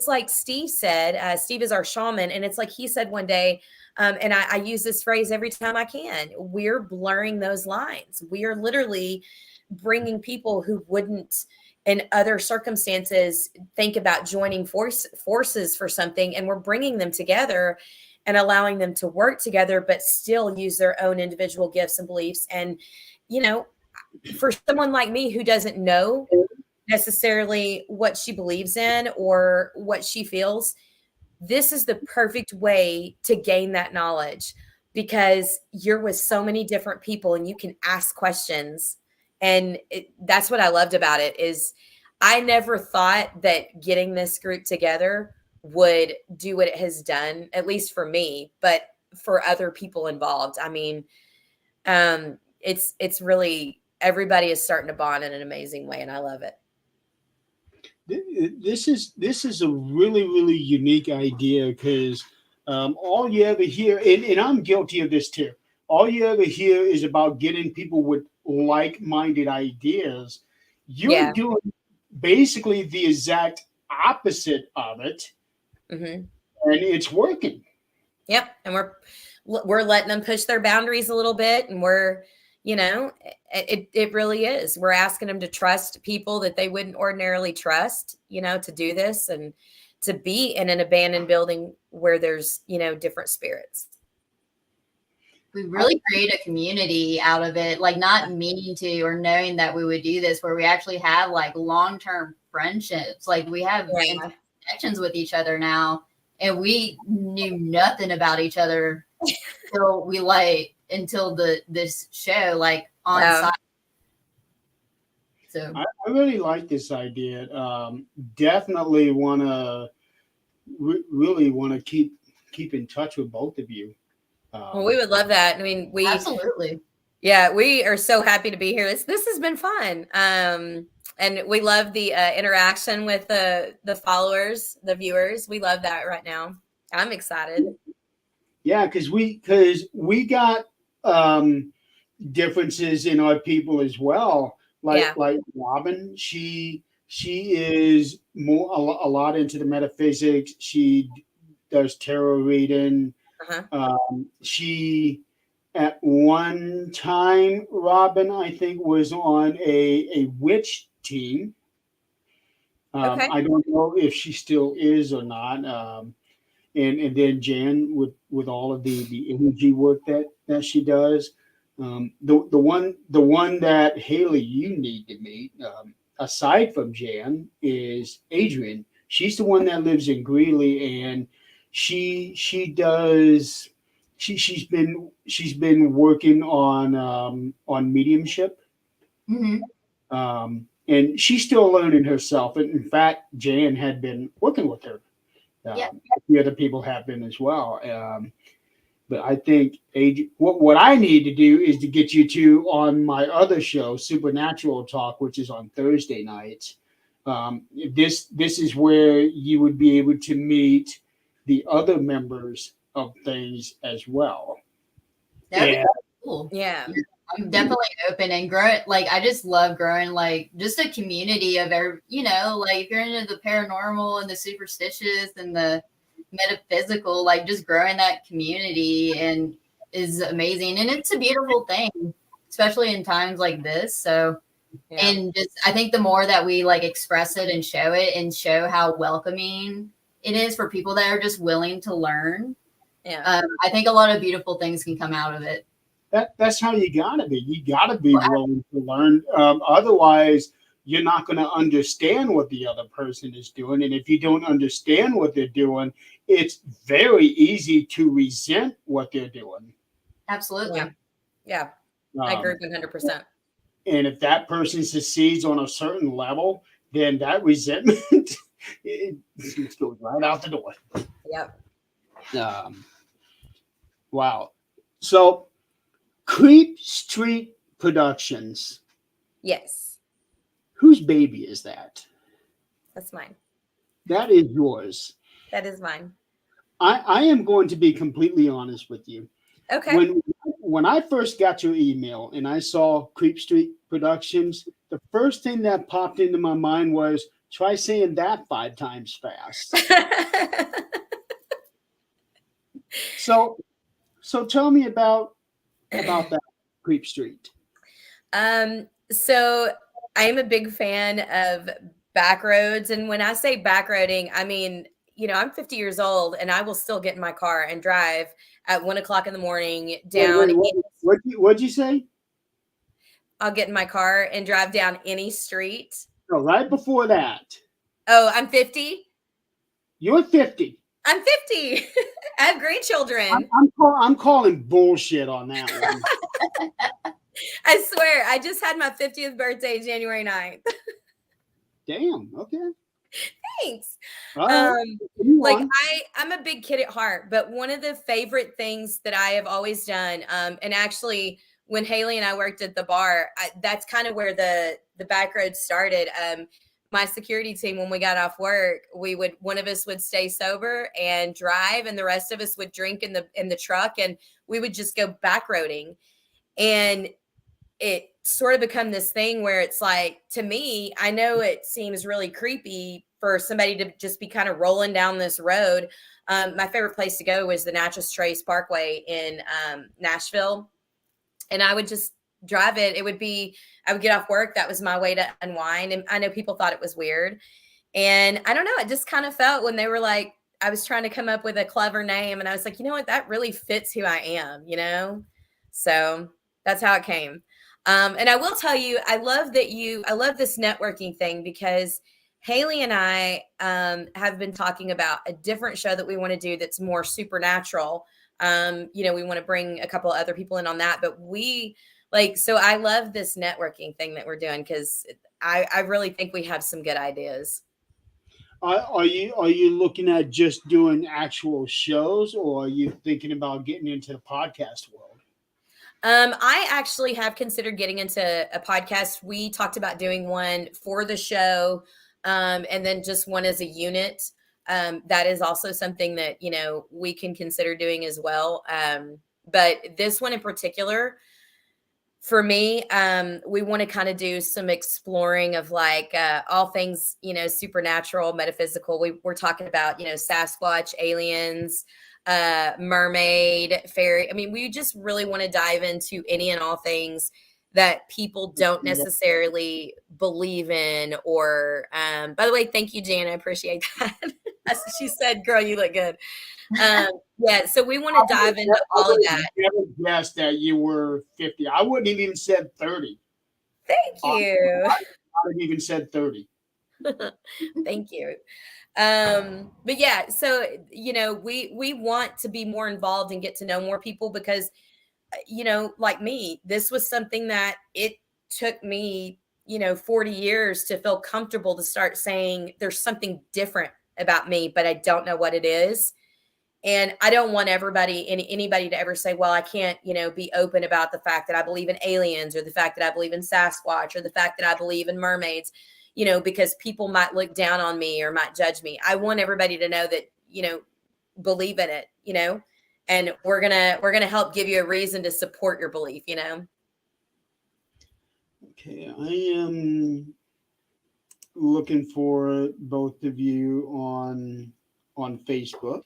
like Steve said, Steve is our shaman. And it's like he said one day, and I use this phrase every time I can, we're blurring those lines. We are literally bringing people who wouldn't in other circumstances think about joining forces for something, and we're bringing them together and allowing them to work together, but still use their own individual gifts and beliefs. And, for someone like me who doesn't know necessarily what she believes in or what she feels, this is the perfect way to gain that knowledge, because you're with so many different people and you can ask questions. And that's what I loved about it. Is I never thought that getting this group together would do what it has done, at least for me, but for other people involved. I mean, it's really, everybody is starting to bond in an amazing way, and I love it. This is a really, really unique idea, because all you ever hear, and I'm guilty of this too, all you ever hear is about getting people with like-minded ideas. You're doing basically the exact opposite of it, and it's working. Yep. And we're letting them push their boundaries a little bit, and we're, it really is. We're asking them to trust people that they wouldn't ordinarily trust, to do this, and to be in an abandoned building where there's, different spirits. We really create a community out of it, like not meaning to or knowing that we would do this, where we actually have like long-term friendships. Like we have connections with each other now, and we knew nothing about each other until this show, like on site. So I really like this idea. Definitely really want to keep in touch with both of you. Well, we would love that. I mean, absolutely. Yeah, we are so happy to be here. This has been fun. And we love the interaction with the followers, the viewers. We love that right now. I'm excited. Yeah, because we got differences in our people as well. Like Robin, she is more a lot into the metaphysics. She does tarot reading. She at one time, Robin, I think, was on a witch team. I don't know if she still is or not. And then Jan with all of the energy work that she does. The one that Haley you need to meet, aside from Jan, is Adrian. She's the one that lives in Greeley, and she's been working on mediumship. And she's still learning herself. And in fact, Jan had been working with her. The other people have been as well. But I think what I need to do is to get you two on my other show, Supernatural Talk, which is on Thursday nights. This is where you would be able to meet the other members of things as well. That'd be cool. Yeah. I'm definitely open and growing. Like, I just love growing, like, just a community of, like, if you're into the paranormal and the superstitious and the metaphysical, like, just growing that community and is amazing. And it's a beautiful thing, especially in times like this. So, and just, I think the more that we like express it and show how welcoming it is for people that are just willing to learn Yeah. I think a lot of beautiful things can come out of it. That's how you gotta be. You gotta be willing to learn. Otherwise, you're not going to understand what the other person is doing. And if you don't understand what they're doing, it's very easy to resent what they're doing. Absolutely. Yeah. I agree 100%. And if that person succeeds on a certain level, then that resentment it goes right out the door. Yep. Wow. So, Creep Street Productions. Yes. Whose baby is that? That's mine. That is yours. That is mine. I am going to be completely honest with you. Okay. When I first got your email and I saw Creep Street Productions, the first thing that popped into my mind was try saying that 5 times fast. So tell me about that Creep Street. So I am a big fan of back roads. And when I say back roading, I mean, I'm 50 years old and I will still get in my car and drive at 1:00 in the morning down. What'd you say? I'll get in my car and drive down any street. No, right before that. Oh, I'm 50. You're 50. I'm 50. I have grandchildren. I'm calling bullshit on that one. I swear, I just had my 50th birthday, January 9th. Damn. Okay. Thanks. Right. I'm a big kid at heart, but one of the favorite things that I have always done, and actually when Haley and I worked at the bar, that's kind of where the back road started. My security team, when we got off work, one of us would stay sober and drive, and the rest of us would drink in the truck, and we would just go back roading. And it sort of become this thing where it's like, to me, I know it seems really creepy for somebody to just be kind of rolling down this road. My favorite place to go was the Natchez Trace Parkway in Nashville. And I would just drive it. I would get off work. That was my way to unwind. And I know people thought it was weird. And I don't know, it just kind of felt when they were like, I was trying to come up with a clever name. And I was like, you know what, that really fits who I am, So that's how it came. And I will tell you, I love this networking thing because Haley and I have been talking about a different show that we want to do that's more supernatural. We want to bring a couple of other people in on that, but so I love this networking thing that we're doing because I really think we have some good ideas. Are you looking at just doing actual shows, or are you thinking about getting into the podcast world? I actually have considered getting into a podcast. We talked about doing one for the show, and then just one as a unit. That is also something that, we can consider doing as well. But this one in particular, for me, we want to kind of do some exploring of all things, supernatural, metaphysical. We're talking about, Sasquatch, aliens, mermaid, fairy. I mean, we just really want to dive into any and all things that people don't necessarily believe in or by the way, thank you, Jan, I appreciate that. She said, girl, you look good. So we want to dive into all of that. I never guessed that you were 50. I wouldn't have even said 30. Thank you. I wouldn't even said 30. Thank you. But yeah, so we want to be more involved and get to know more people because like me, this was something that it took me 40 years to feel comfortable to start saying there's something different about me, but I don't know what it is. And I don't want anybody to ever say, well, I can't be open about the fact that I believe in aliens or the fact that I believe in Sasquatch or the fact that I believe in mermaids, because people might look down on me or might judge me. I want everybody to know that, believe in it, and we're going to help give you a reason to support your belief, Okay. I am looking for both of you on Facebook.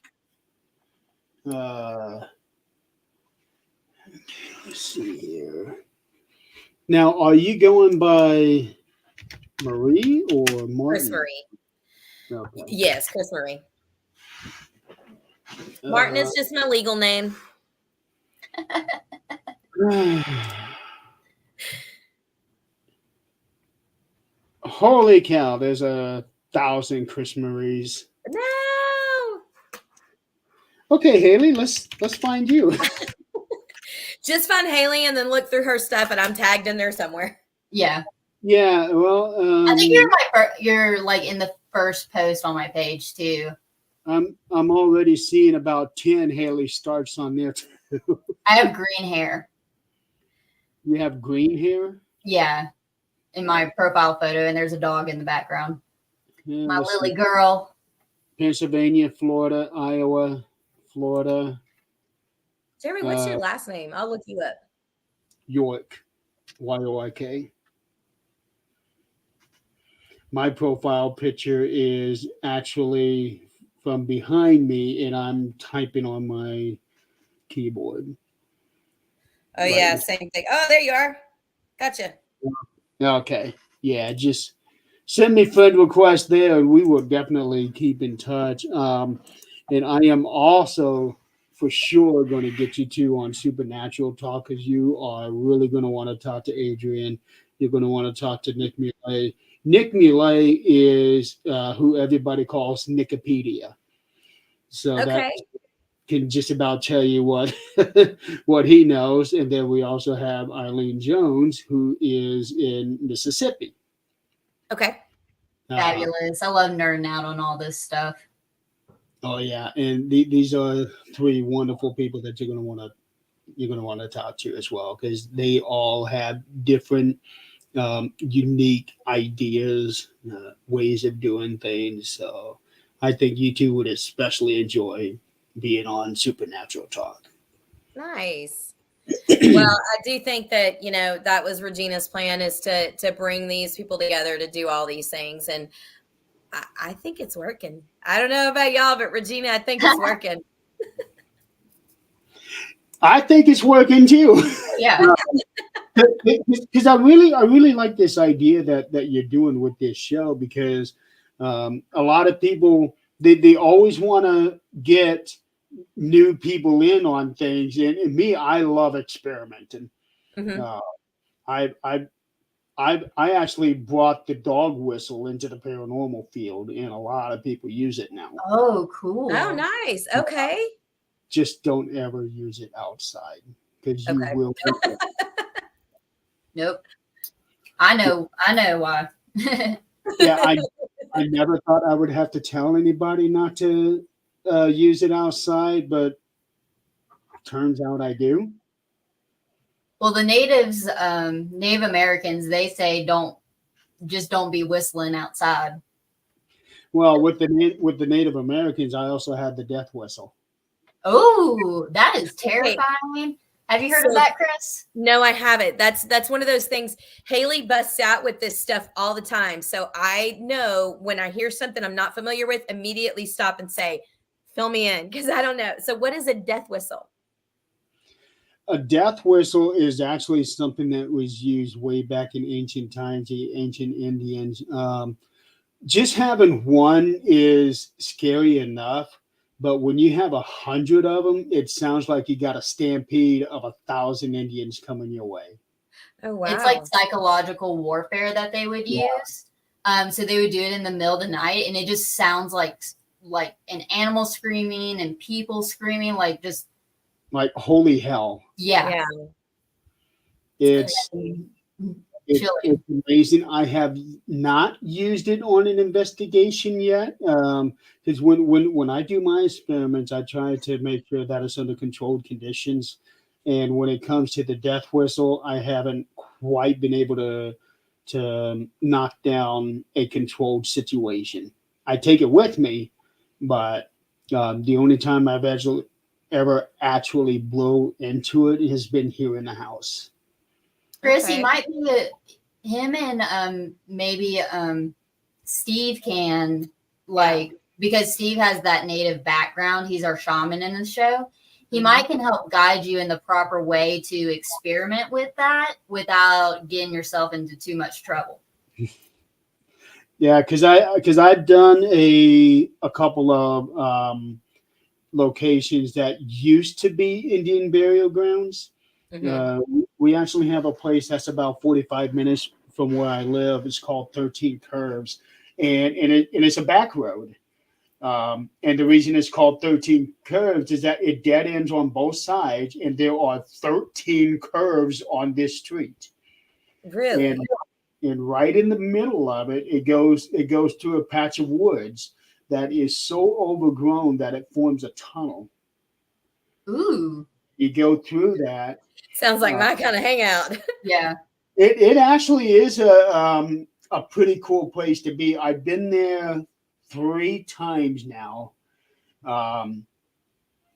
Let's see here. Now, are you going by Marie or Martin? Chris Marie. Okay. Yes, Chris Marie. Martin is just my legal name. Holy cow! There's 1,000 Chris Maries. No. Okay, Haley, let's find you. Just find Haley and then look through her stuff, and I'm tagged in there somewhere. Yeah. Yeah, well, I think you're like in the first post on my page too. I'm already seeing about 10 Haley starts on there too. I have green hair. You have green hair? Yeah. In my profile photo, and there's a dog in the background. Yeah, My let's Lily see. girl. Pennsylvania, Florida, Iowa, Florida, Jeremy, what's your last name? I'll look you up. York, Yoik. My profile picture is actually from behind me, and I'm typing on my keyboard. Oh, yeah, same thing. Oh, there you are. Gotcha. Okay. Yeah, just send me friend requests there, and we will definitely keep in touch. And I am also for sure going to get you two on Supernatural Talk, because you are really going to want to talk to Adrian. You're going to want to talk to Nick Mulay. Nick Mulay is who everybody calls Nikipedia. So that can just about tell you what what he knows. And then we also have Eileen Jones, who is in Mississippi. Okay. Fabulous. I love nerding out on all this stuff. Oh yeah, and these are three wonderful people that you're going to want to talk to as well, because they all have different unique ideas, ways of doing things. So I think you two would especially enjoy being on Supernatural Talk. Nice. Well, I do think that, that was Regina's plan, is to bring these people together to do all these things. And I think it's working. I don't know about y'all, but Regina, I think it's working. I think it's working too. Yeah. Because I really like this idea that you're doing with this show, because a lot of people, they always want to get new people in on things, and me, I love experimenting. Mm-hmm. I actually brought the dog whistle into the paranormal field, and a lot of people use it now. Oh, cool. Oh, nice. Okay. Just don't ever use it outside, because you will. Nope. I know why. Yeah, I never thought I would have to tell anybody not to use it outside, but turns out I do. Well, the natives, Native Americans, they say don't be whistling outside. Well, with the Native Americans, I also had the death whistle. Oh, that is terrifying. Have you heard of that, Chris? No, I haven't. That's one of those things. Haley busts out with this stuff all the time. So I know when I hear something I'm not familiar with, immediately stop and say, fill me in, because I don't know. So what is a death whistle? A death whistle is actually something that was used way back in ancient times, the ancient Indians. Just having one is scary enough, but when you have 100 of them, it sounds like you got a stampede of 1,000 Indians coming your way. Oh, wow. It's like psychological warfare that they would use. So they would do it in the middle of the night, and it just sounds like an animal screaming and people screaming, like holy hell. Yeah. It's amazing. I have not used it on an investigation yet, because when I do my experiments, I try to make sure that it's under controlled conditions. And when it comes to the death whistle, I haven't quite been able to knock down a controlled situation. I take it with me, but the only time I've ever actually blow into it has been here in the house. Chris, he might be him, and maybe Steve can, because Steve has that native background. He's our shaman in the show. He might can help guide you in the proper way to experiment with that without getting yourself into too much trouble. Yeah, because I've done a couple of locations that used to be Indian burial grounds. We actually have a place that's about 45 minutes from where I live. It's called 13 Curves, and it's a back road. And the reason it's called 13 Curves is that it dead ends on both sides, and there are 13 curves on this street. Really? And right in the middle of it, it goes to a patch of woods that is so overgrown that it forms a tunnel. Ooh. You go through that. Sounds like my kind of hangout. Yeah. It actually is a pretty cool place to be. I've been there 3 times now.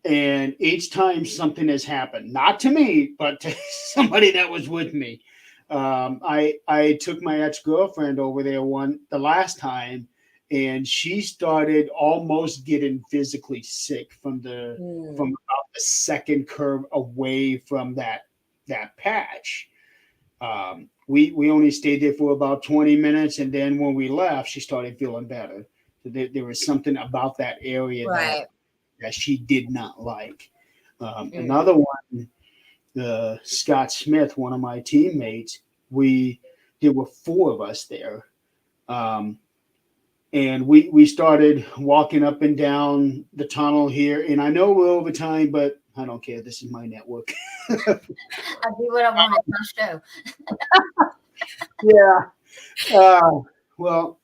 And each time something has happened, not to me, but to somebody that was with me. I took my ex-girlfriend over there the last time, and she started almost getting physically sick from about the second curve away from that patch. We only stayed there for about 20 minutes, and then when we left, she started feeling better. So there was something about that area that she did not like. Another one, Scott Smith, one of my teammates, there were 4 of us there. And we started walking up and down the tunnel here. And I know we're over time, but I don't care. This is my network. I do what I want. It's my show. Yeah. Well,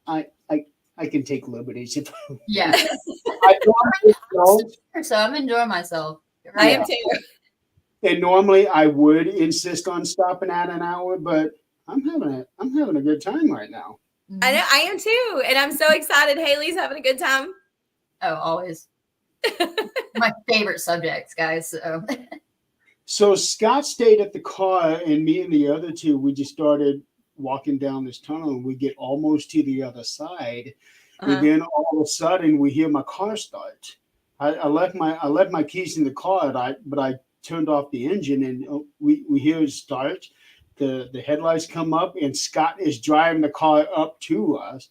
I can take liberties. Yeah. I normally don't. So I'm enjoying myself. I am too. And normally I would insist on stopping at an hour, but I'm having a good time right now. I know, I am too. And I'm so excited Haley's having a good time. Oh, always. My favorite subjects, guys. So Scott stayed at the car, and me and the other 2, we just started walking down this tunnel, and we get almost to the other side. And then all of a sudden we hear my car start. I left my keys in the car, but I turned off the engine, and we hear it start. The headlights come up, and Scott is driving the car up to us.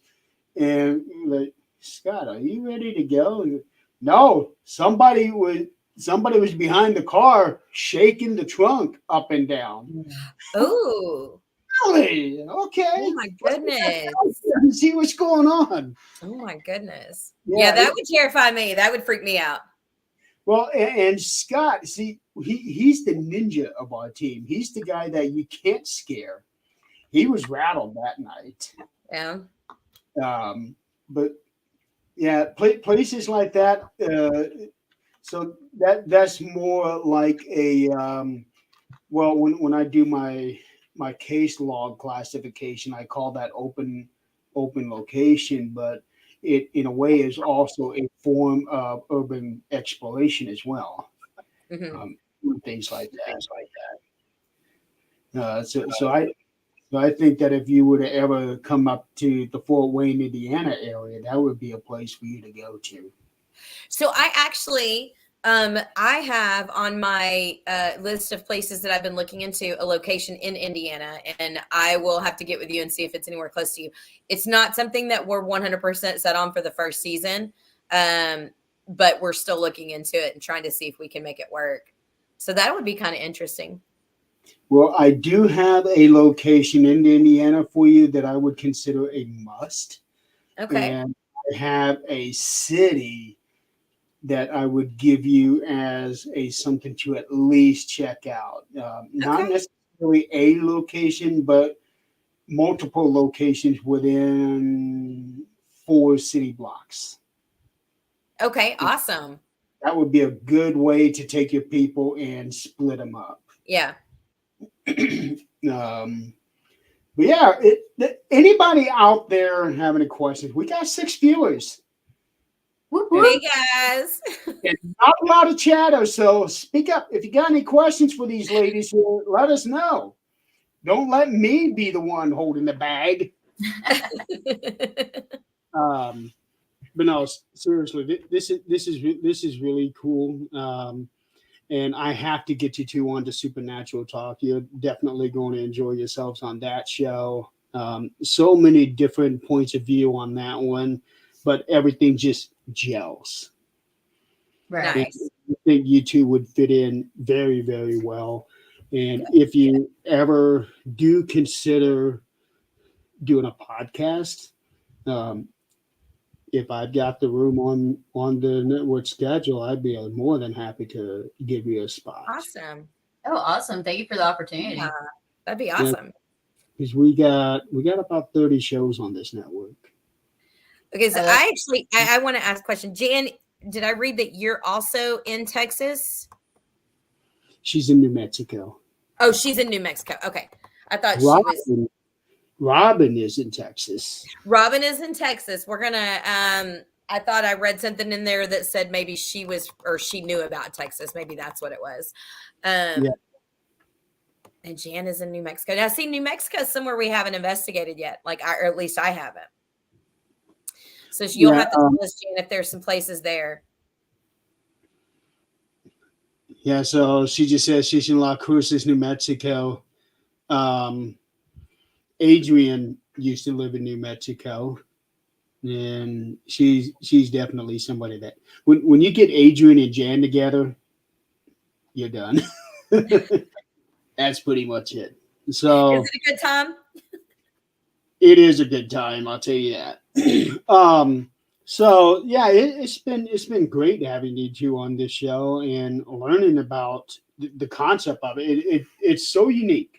And we're like, Scott, are you ready to go? And, no, somebody was behind the car shaking the trunk up and down. Oh. Really? Okay. Oh my goodness. See what's going on. Oh my goodness. Yeah, that would terrify me. That would freak me out. Well, and Scott, see, he's the ninja of our team. He's the guy that you can't scare. He was rattled that night. Yeah. But yeah, places like that. So that's more like a well, when I do my case log classification, I call that open location, but it in a way is also a form of urban exploration as well. Things like that. So I think that if you were to ever come up to the Fort Wayne, Indiana area, that would be a place for you to go to. So I actually, I have on my list of places that I've been looking into a location in Indiana, and I will have to get with you and see if it's anywhere close to you. It's not something that we're 100% set on for the first season, but we're still looking into it and trying to see if we can make it work. So that would be kind of interesting. Well, I do have a location in Indiana for you that I would consider a must. Okay. And I have a city that I would give you as something to at least check out. Not necessarily a location, but multiple locations within 4 city blocks. Okay, awesome. That would be a good way to take your people and split them up. Yeah. But yeah, anybody out there have any questions? We got 6 viewers. Hey guys. And not a lot of chatter, so speak up. If you got any questions for these ladies here, let us know. Don't let me be the one holding the bag. But no, seriously, this is really cool. And I have to get you 2 on to Supernatural Talk. You're definitely going to enjoy yourselves on that show. So many different points of view on that one, but everything just gels. Right. Nice. I think you two would fit in very, very well. And if you ever do consider doing a podcast, um, if I've got the room on the network schedule, I'd be more than happy to give you a spot. Awesome. Oh, awesome. Thank you for the opportunity. Yeah, that'd be Yeah. awesome. Because we got about 30 shows on this network. Okay, so that's- I want to ask a question. Jan, did I read that you're also in Texas? She's in New Mexico. Oh, she's in New Mexico. Okay. I thought she was. Robin is in Texas. Robin is in Texas. We're gonna I thought I read something in there that said maybe she was or she knew about Texas. Maybe that's what it was. Yeah. And Jan is in New Mexico. Now, see, New Mexico is somewhere we haven't investigated yet. Or at least I haven't. So you'll have to tell us, Jan, if there's some places there. Yeah, so she just says she's in Las Cruces, New Mexico. Adrian used to live in New Mexico, and she's definitely somebody that when you get Adrian and Jan together, you're done. That's pretty much it. So is it a good time? it is a good time, I'll tell you that. So yeah, it's been great having you two on this show and learning about the concept of it. It's so unique.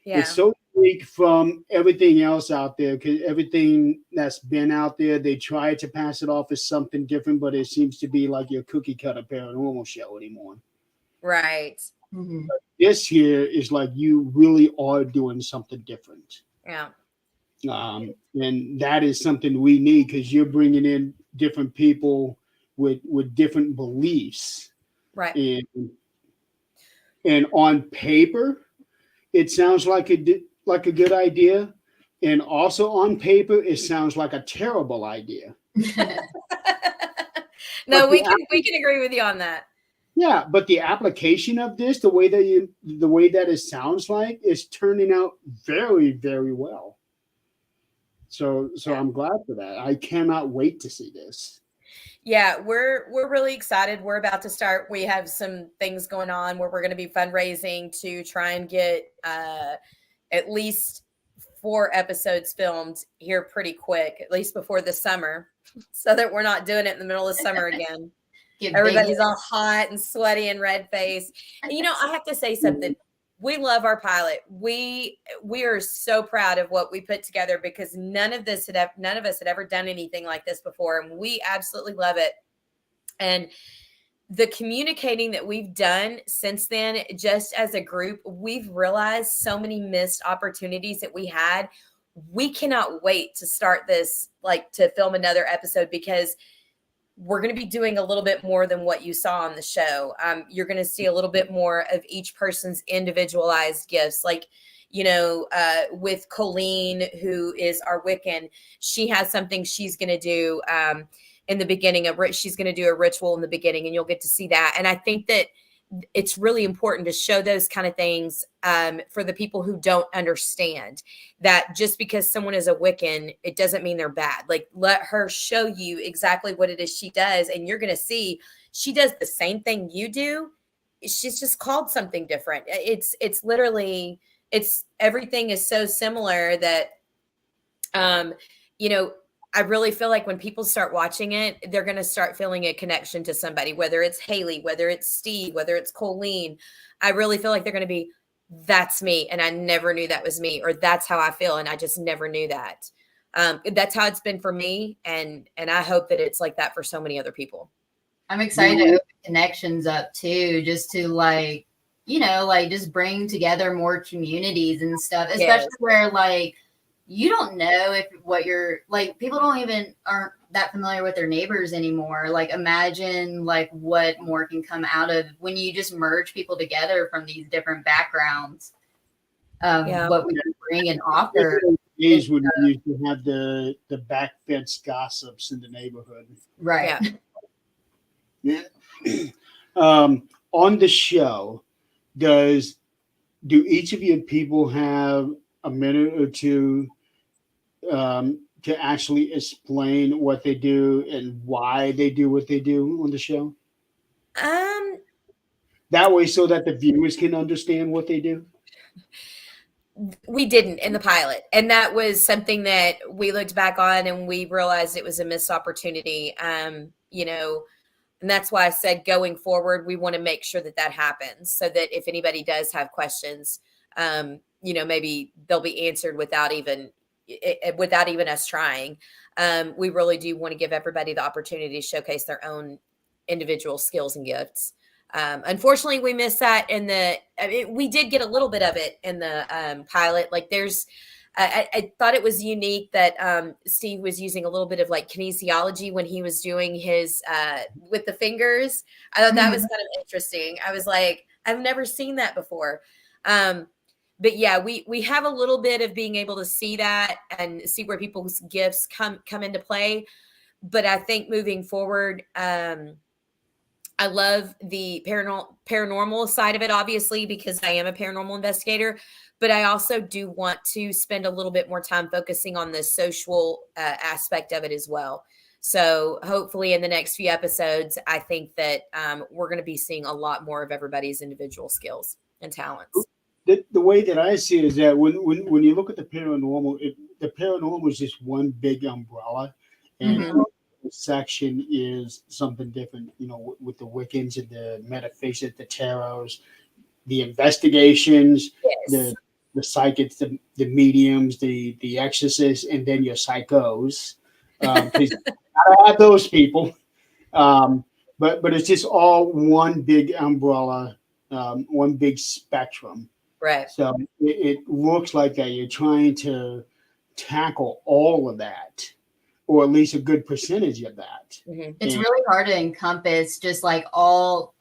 Yeah. It's so unique from everything else out there, because everything that's been out there, they try to pass it off as something different, but it seems to be like your cookie cutter paranormal show anymore. Right. Mhm. This here is like you really are doing something different. Yeah. And that is something we need, because you're bringing in different people with different beliefs. Right. And on paper, it sounds like a good idea, and also on paper, it sounds like a terrible idea. No, we can agree with you on that. Yeah, but the application of this, the way that it sounds like, is turning out very, very well. So I'm glad for that. I cannot wait to see this. Yeah, we're really excited. We're about to start. We have some things going on where we're going to be fundraising to try and get at least 4 episodes filmed here pretty quick, at least before the summer, so that we're not doing it in the middle of summer again. Everybody's all hot and sweaty and red faced. And, I have to say something. We love our pilot. We are so proud of what we put together, because none of us had ever done anything like this before, and we absolutely love it. And the communicating that we've done since then, just as a group, we've realized so many missed opportunities that we had. We cannot wait to start this, to film another episode, because we're going to be doing a little bit more than what you saw on the show. You're going to see a little bit more of each person's individualized gifts. With Colleen, who is our Wiccan, she has something she's going to do in the beginning. She's going to do a ritual in the beginning, and you'll get to see that. And I think that it's really important to show those kind of things for the people who don't understand that just because someone is a Wiccan, it doesn't mean they're bad. Let her show you exactly what it is she does, and you're going to see she does the same thing you do. She's just called something different. It's literally, everything is so similar that, I really feel like when people start watching it, they're going to start feeling a connection to somebody, whether it's Haley, whether it's Steve, whether it's Colleen. I really feel like they're going to be, that's me. And I never knew that was me, or that's how I feel. And I just never knew that. That's how it's been for me. And I hope that it's like that for so many other people. I'm excited to open connections up too, just to just bring together more communities and stuff, especially where you don't know if what you're people aren't that familiar with their neighbors anymore. Imagine what more can come out of when you just merge people together from these different backgrounds. What we can bring and offer. Days when we used to have the back fence gossips in the neighborhood. Right. Yeah. On the show, do each of you people have a minute or two to actually explain what they do and why they do what they do on the show? Um, That way, so that the viewers can understand what they do. we didn't in the pilot, and that was something that we looked back on and we realized it was a missed opportunity. You know, and that's why I said going forward, we want to make sure that that happens so that if anybody does have questions, you know, maybe they'll be answered without even us trying. We really do want to give everybody the opportunity to showcase their own individual skills and gifts. Unfortunately, we missed that in we did get a little bit of it in the pilot. Like I thought it was unique that Steve was using a little bit of like kinesiology when he was doing his with the fingers. I thought that was kind of interesting. I was like, I've never seen that before. But yeah, we have a little bit of being able to see that and see where people's gifts come into play. But I think moving forward, I love the paranormal side of it, obviously, because I am a paranormal investigator. But I also do want to spend a little bit more time focusing on the social aspect of it as well. So hopefully in the next few episodes, I think that we're going to be seeing a lot more of everybody's individual skills and talents. The way that I see it is that when you look at the paranormal, the paranormal is just one big umbrella, and the section is something different. You know, with the Wiccans and the metaphysics, the tarots, the investigations, Yes. the psychics, the mediums, the exorcists, and then your psychos. Please gotta have those people. But it's just all one big umbrella, one big spectrum. Right. So it looks like that you're trying to tackle all of that, or at least a good percentage of that. It's And really hard to encompass just like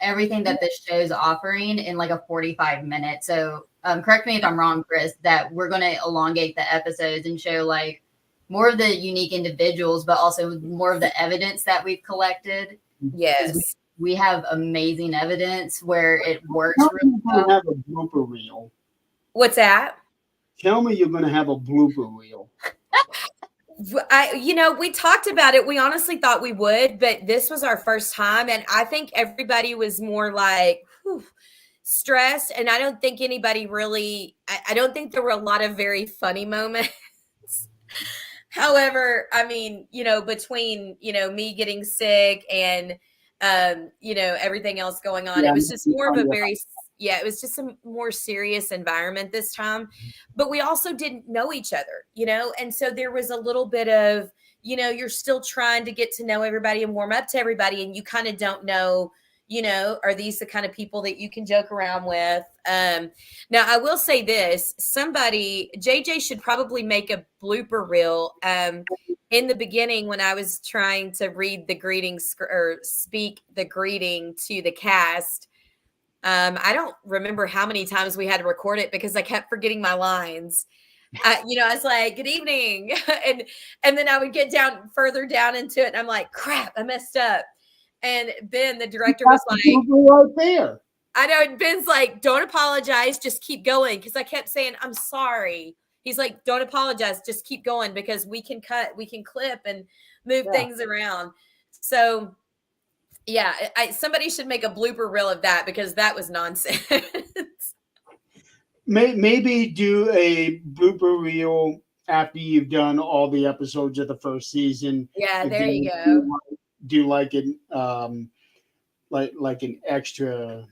everything that this show is offering in like a 45 minutes. So correct me if I'm wrong, Chris, that we're going to elongate the episodes and show like more of the unique individuals, but also more of the evidence that we've collected. Yes. We have amazing evidence where it works tell really me you're well. gonna have a blooper reel. What's that? Tell me you're going to have a blooper reel. We talked about it. We honestly thought we would, but this was our first time. And I think everybody was more like stressed. And I don't think anybody really, I don't think there were a lot of very funny moments. However, I mean, between, me getting sick and, everything else going on, Yeah, it was just more of a it was just a more serious environment this time. But we also didn't know each other, and so there was a little bit of, you're still trying to get to know everybody and warm up to everybody. And you kind of don't know, are these the kind of people that you can joke around with? Now, I will say this, JJ should probably make a blooper reel. In the beginning, when I was trying to read the greetings or speak the greeting to the cast, I don't remember how many times we had to record it because I kept forgetting my lines. I was like, good evening. and then I would get further down into it. And I'm like, crap, I messed up. And Ben, the director, was like, right there. I know. And Ben's like, don't apologize. Just keep going. Because I kept saying, I'm sorry. He's like, don't apologize. Just keep going because we can clip and move things around. So yeah, somebody should make a blooper reel of that because that was nonsense. Maybe do a blooper reel after you've done all the episodes of the first season. Yeah, there you go. Do like an like an extra,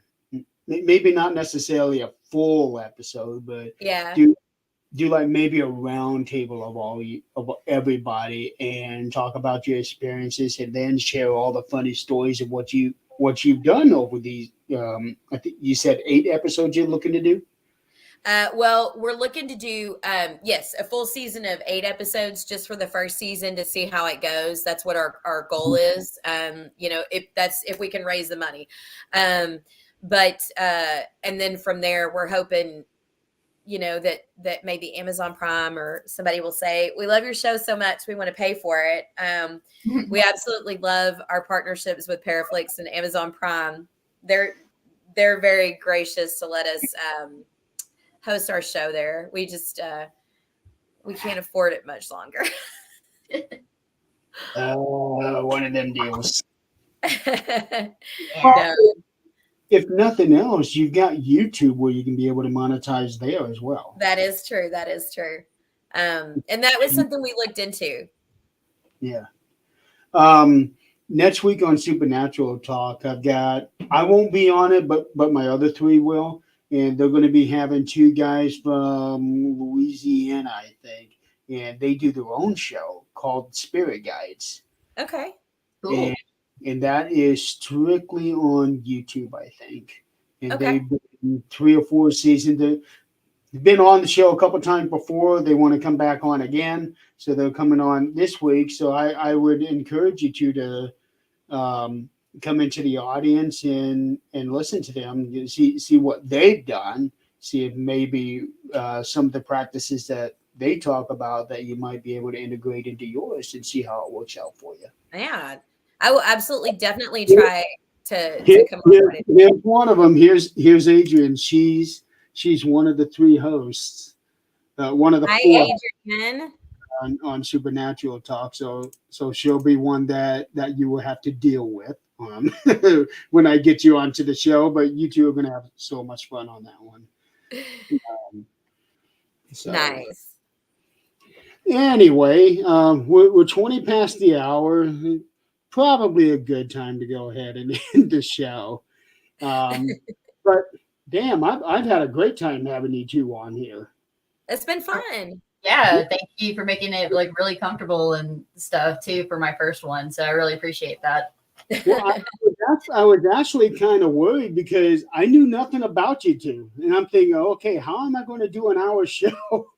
maybe not necessarily a full episode, but yeah, do like maybe a round table of everybody and talk about your experiences, and then share all the funny stories of what you've done over these. I think you said 8 episodes you're looking to do. Well, we're looking to do, yes, a full season of 8 episodes just for the first season to see how it goes. That's what our goal is. If we can raise the money. But and then from there, we're hoping, that maybe Amazon Prime or somebody will say, we love your show so much, we want to pay for it. We absolutely love our partnerships with Paraflix and Amazon Prime. They're very gracious to let us, host our show there. We just we can't afford it much longer. One of them deals. Yeah. No, If nothing else, you've got YouTube where you can be able to monetize there as well. that is true. That is true. And that was something we looked into. Yeah. Next week on Supernatural Talk, I won't be on it, but my other three will, and they're going to be having two guys from Louisiana, I think, and they do their own show called Spirit Guides, Okay. Cool. and that is strictly on YouTube, I think, and Okay. they've been 3 or 4 seasons. They've been on the show a couple times before. They want to come back on again, so they're coming on this week. So I would encourage you to come into the audience and listen to them, see what they've done, see if maybe some of the practices that they talk about that you might be able to integrate into yours and see how it works out for you. Yeah. I will absolutely definitely try to come on Here's board. one of them. Here's Adrian. She's one of the three hosts. One of the Hi, four Adrian. on Supernatural Talk. So she'll be one that you will have to deal with when I get you onto the show. But you two are going to have so much fun on that one. So Nice. anyway, we're 20 past the hour. Probably a good time to go ahead and end the show. But damn, I've had a great time having you two on here. It's been fun. Yeah, thank you for making it like really comfortable and stuff too for my first one. So I really appreciate that. Well, I was actually kind of worried because I knew nothing about you two, and I'm thinking, okay, how am I going to do an hour show?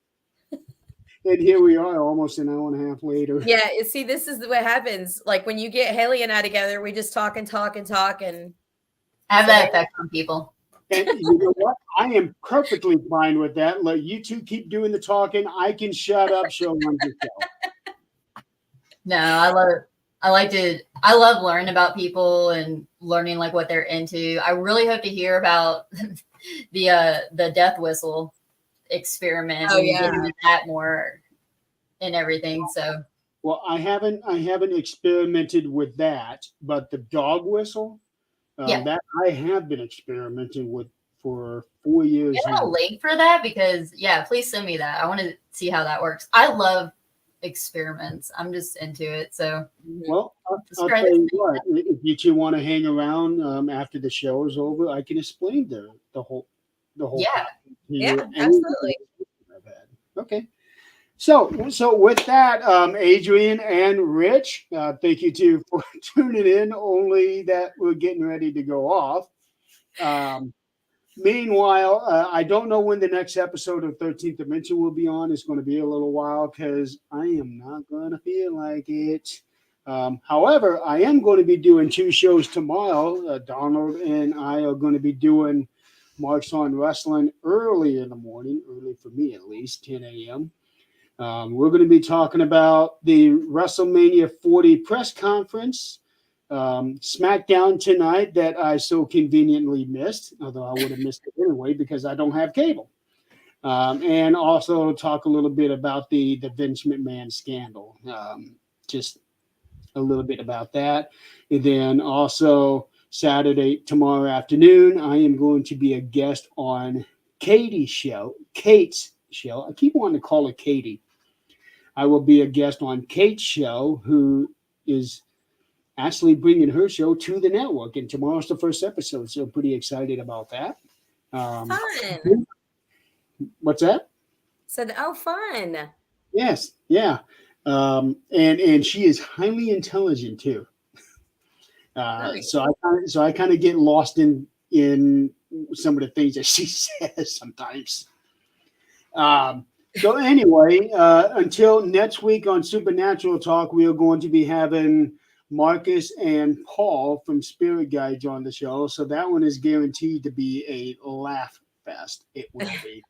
And here we are, almost an hour and a half later. Yeah, you see, this is what happens. Like when you get Haley and I together, we just talk and talk and talk and Have that effect on people. And you know what? I am perfectly fine with that. Let you two keep doing the talking. I can shut up. Show runs itself. No, I love learning about people and learning like what they're into. I really hope to hear about the death whistle experiment. Oh, and yeah. get into that more and everything. So Well, I haven't experimented with that, but the dog whistle, Yeah. that I have been experimenting with for 4 years get a now. link for that because please send me that. I want to see how that works. I love experiments. I'm just into it. So Well, I'll try tell this you what. If you two want to hang around after the show is over, I can explain the whole. Yeah. package to you. Yeah, And absolutely. I've had. Okay. So with that, Adrian and Rich, thank you two for tuning in. Only that we're getting ready to go off. Meanwhile, I don't know when the next episode of 13th Dimension will be on. It's going to be a little while because I am not going to feel like it. However, I am going to be doing 2 shows tomorrow. Donald and I are going to be doing Marks on Wrestling early in the morning, early for me at least, 10 a.m. We're going to be talking about the WrestleMania 40 press conference, SmackDown tonight that I so conveniently missed, although I would have missed it anyway because I don't have cable. And also talk a little bit about the Vince McMahon scandal, just a little bit about that. And then also tomorrow afternoon, I am going to be a guest on Kate's show. I keep wanting to call her Katie. I will be a guest on Kate's show, who is actually bringing her show to the network. And tomorrow's the first episode, so I'm pretty excited about that. Fun. What's that? Said, oh, fun. Yes, yeah. And she is highly intelligent too. Nice. So I kind of get lost in some of the things that she says sometimes. So anyway, until next week on Supernatural Talk, we are going to be having Marcus and Paul from Spirit Guides on the show. So that one is guaranteed to be a laugh fest. It will be.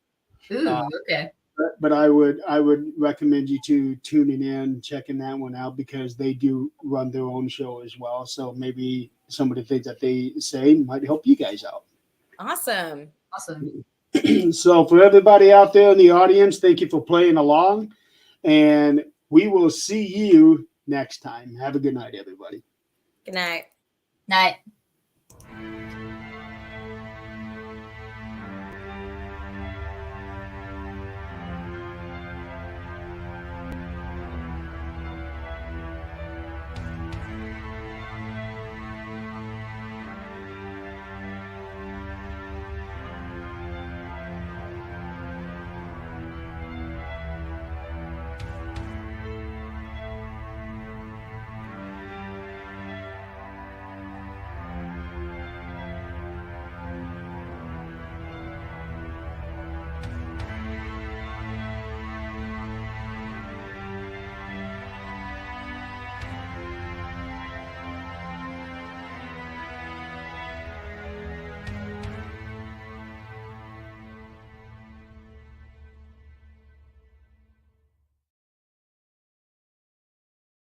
Ooh, okay. But I would recommend you to tuning in, checking that one out because they do run their own show as well. So maybe some of the things that they say might help you guys out. Awesome. So for everybody out there in the audience, thank you for playing along, and we will see you next time. Have a good night, everybody. Good night. Night.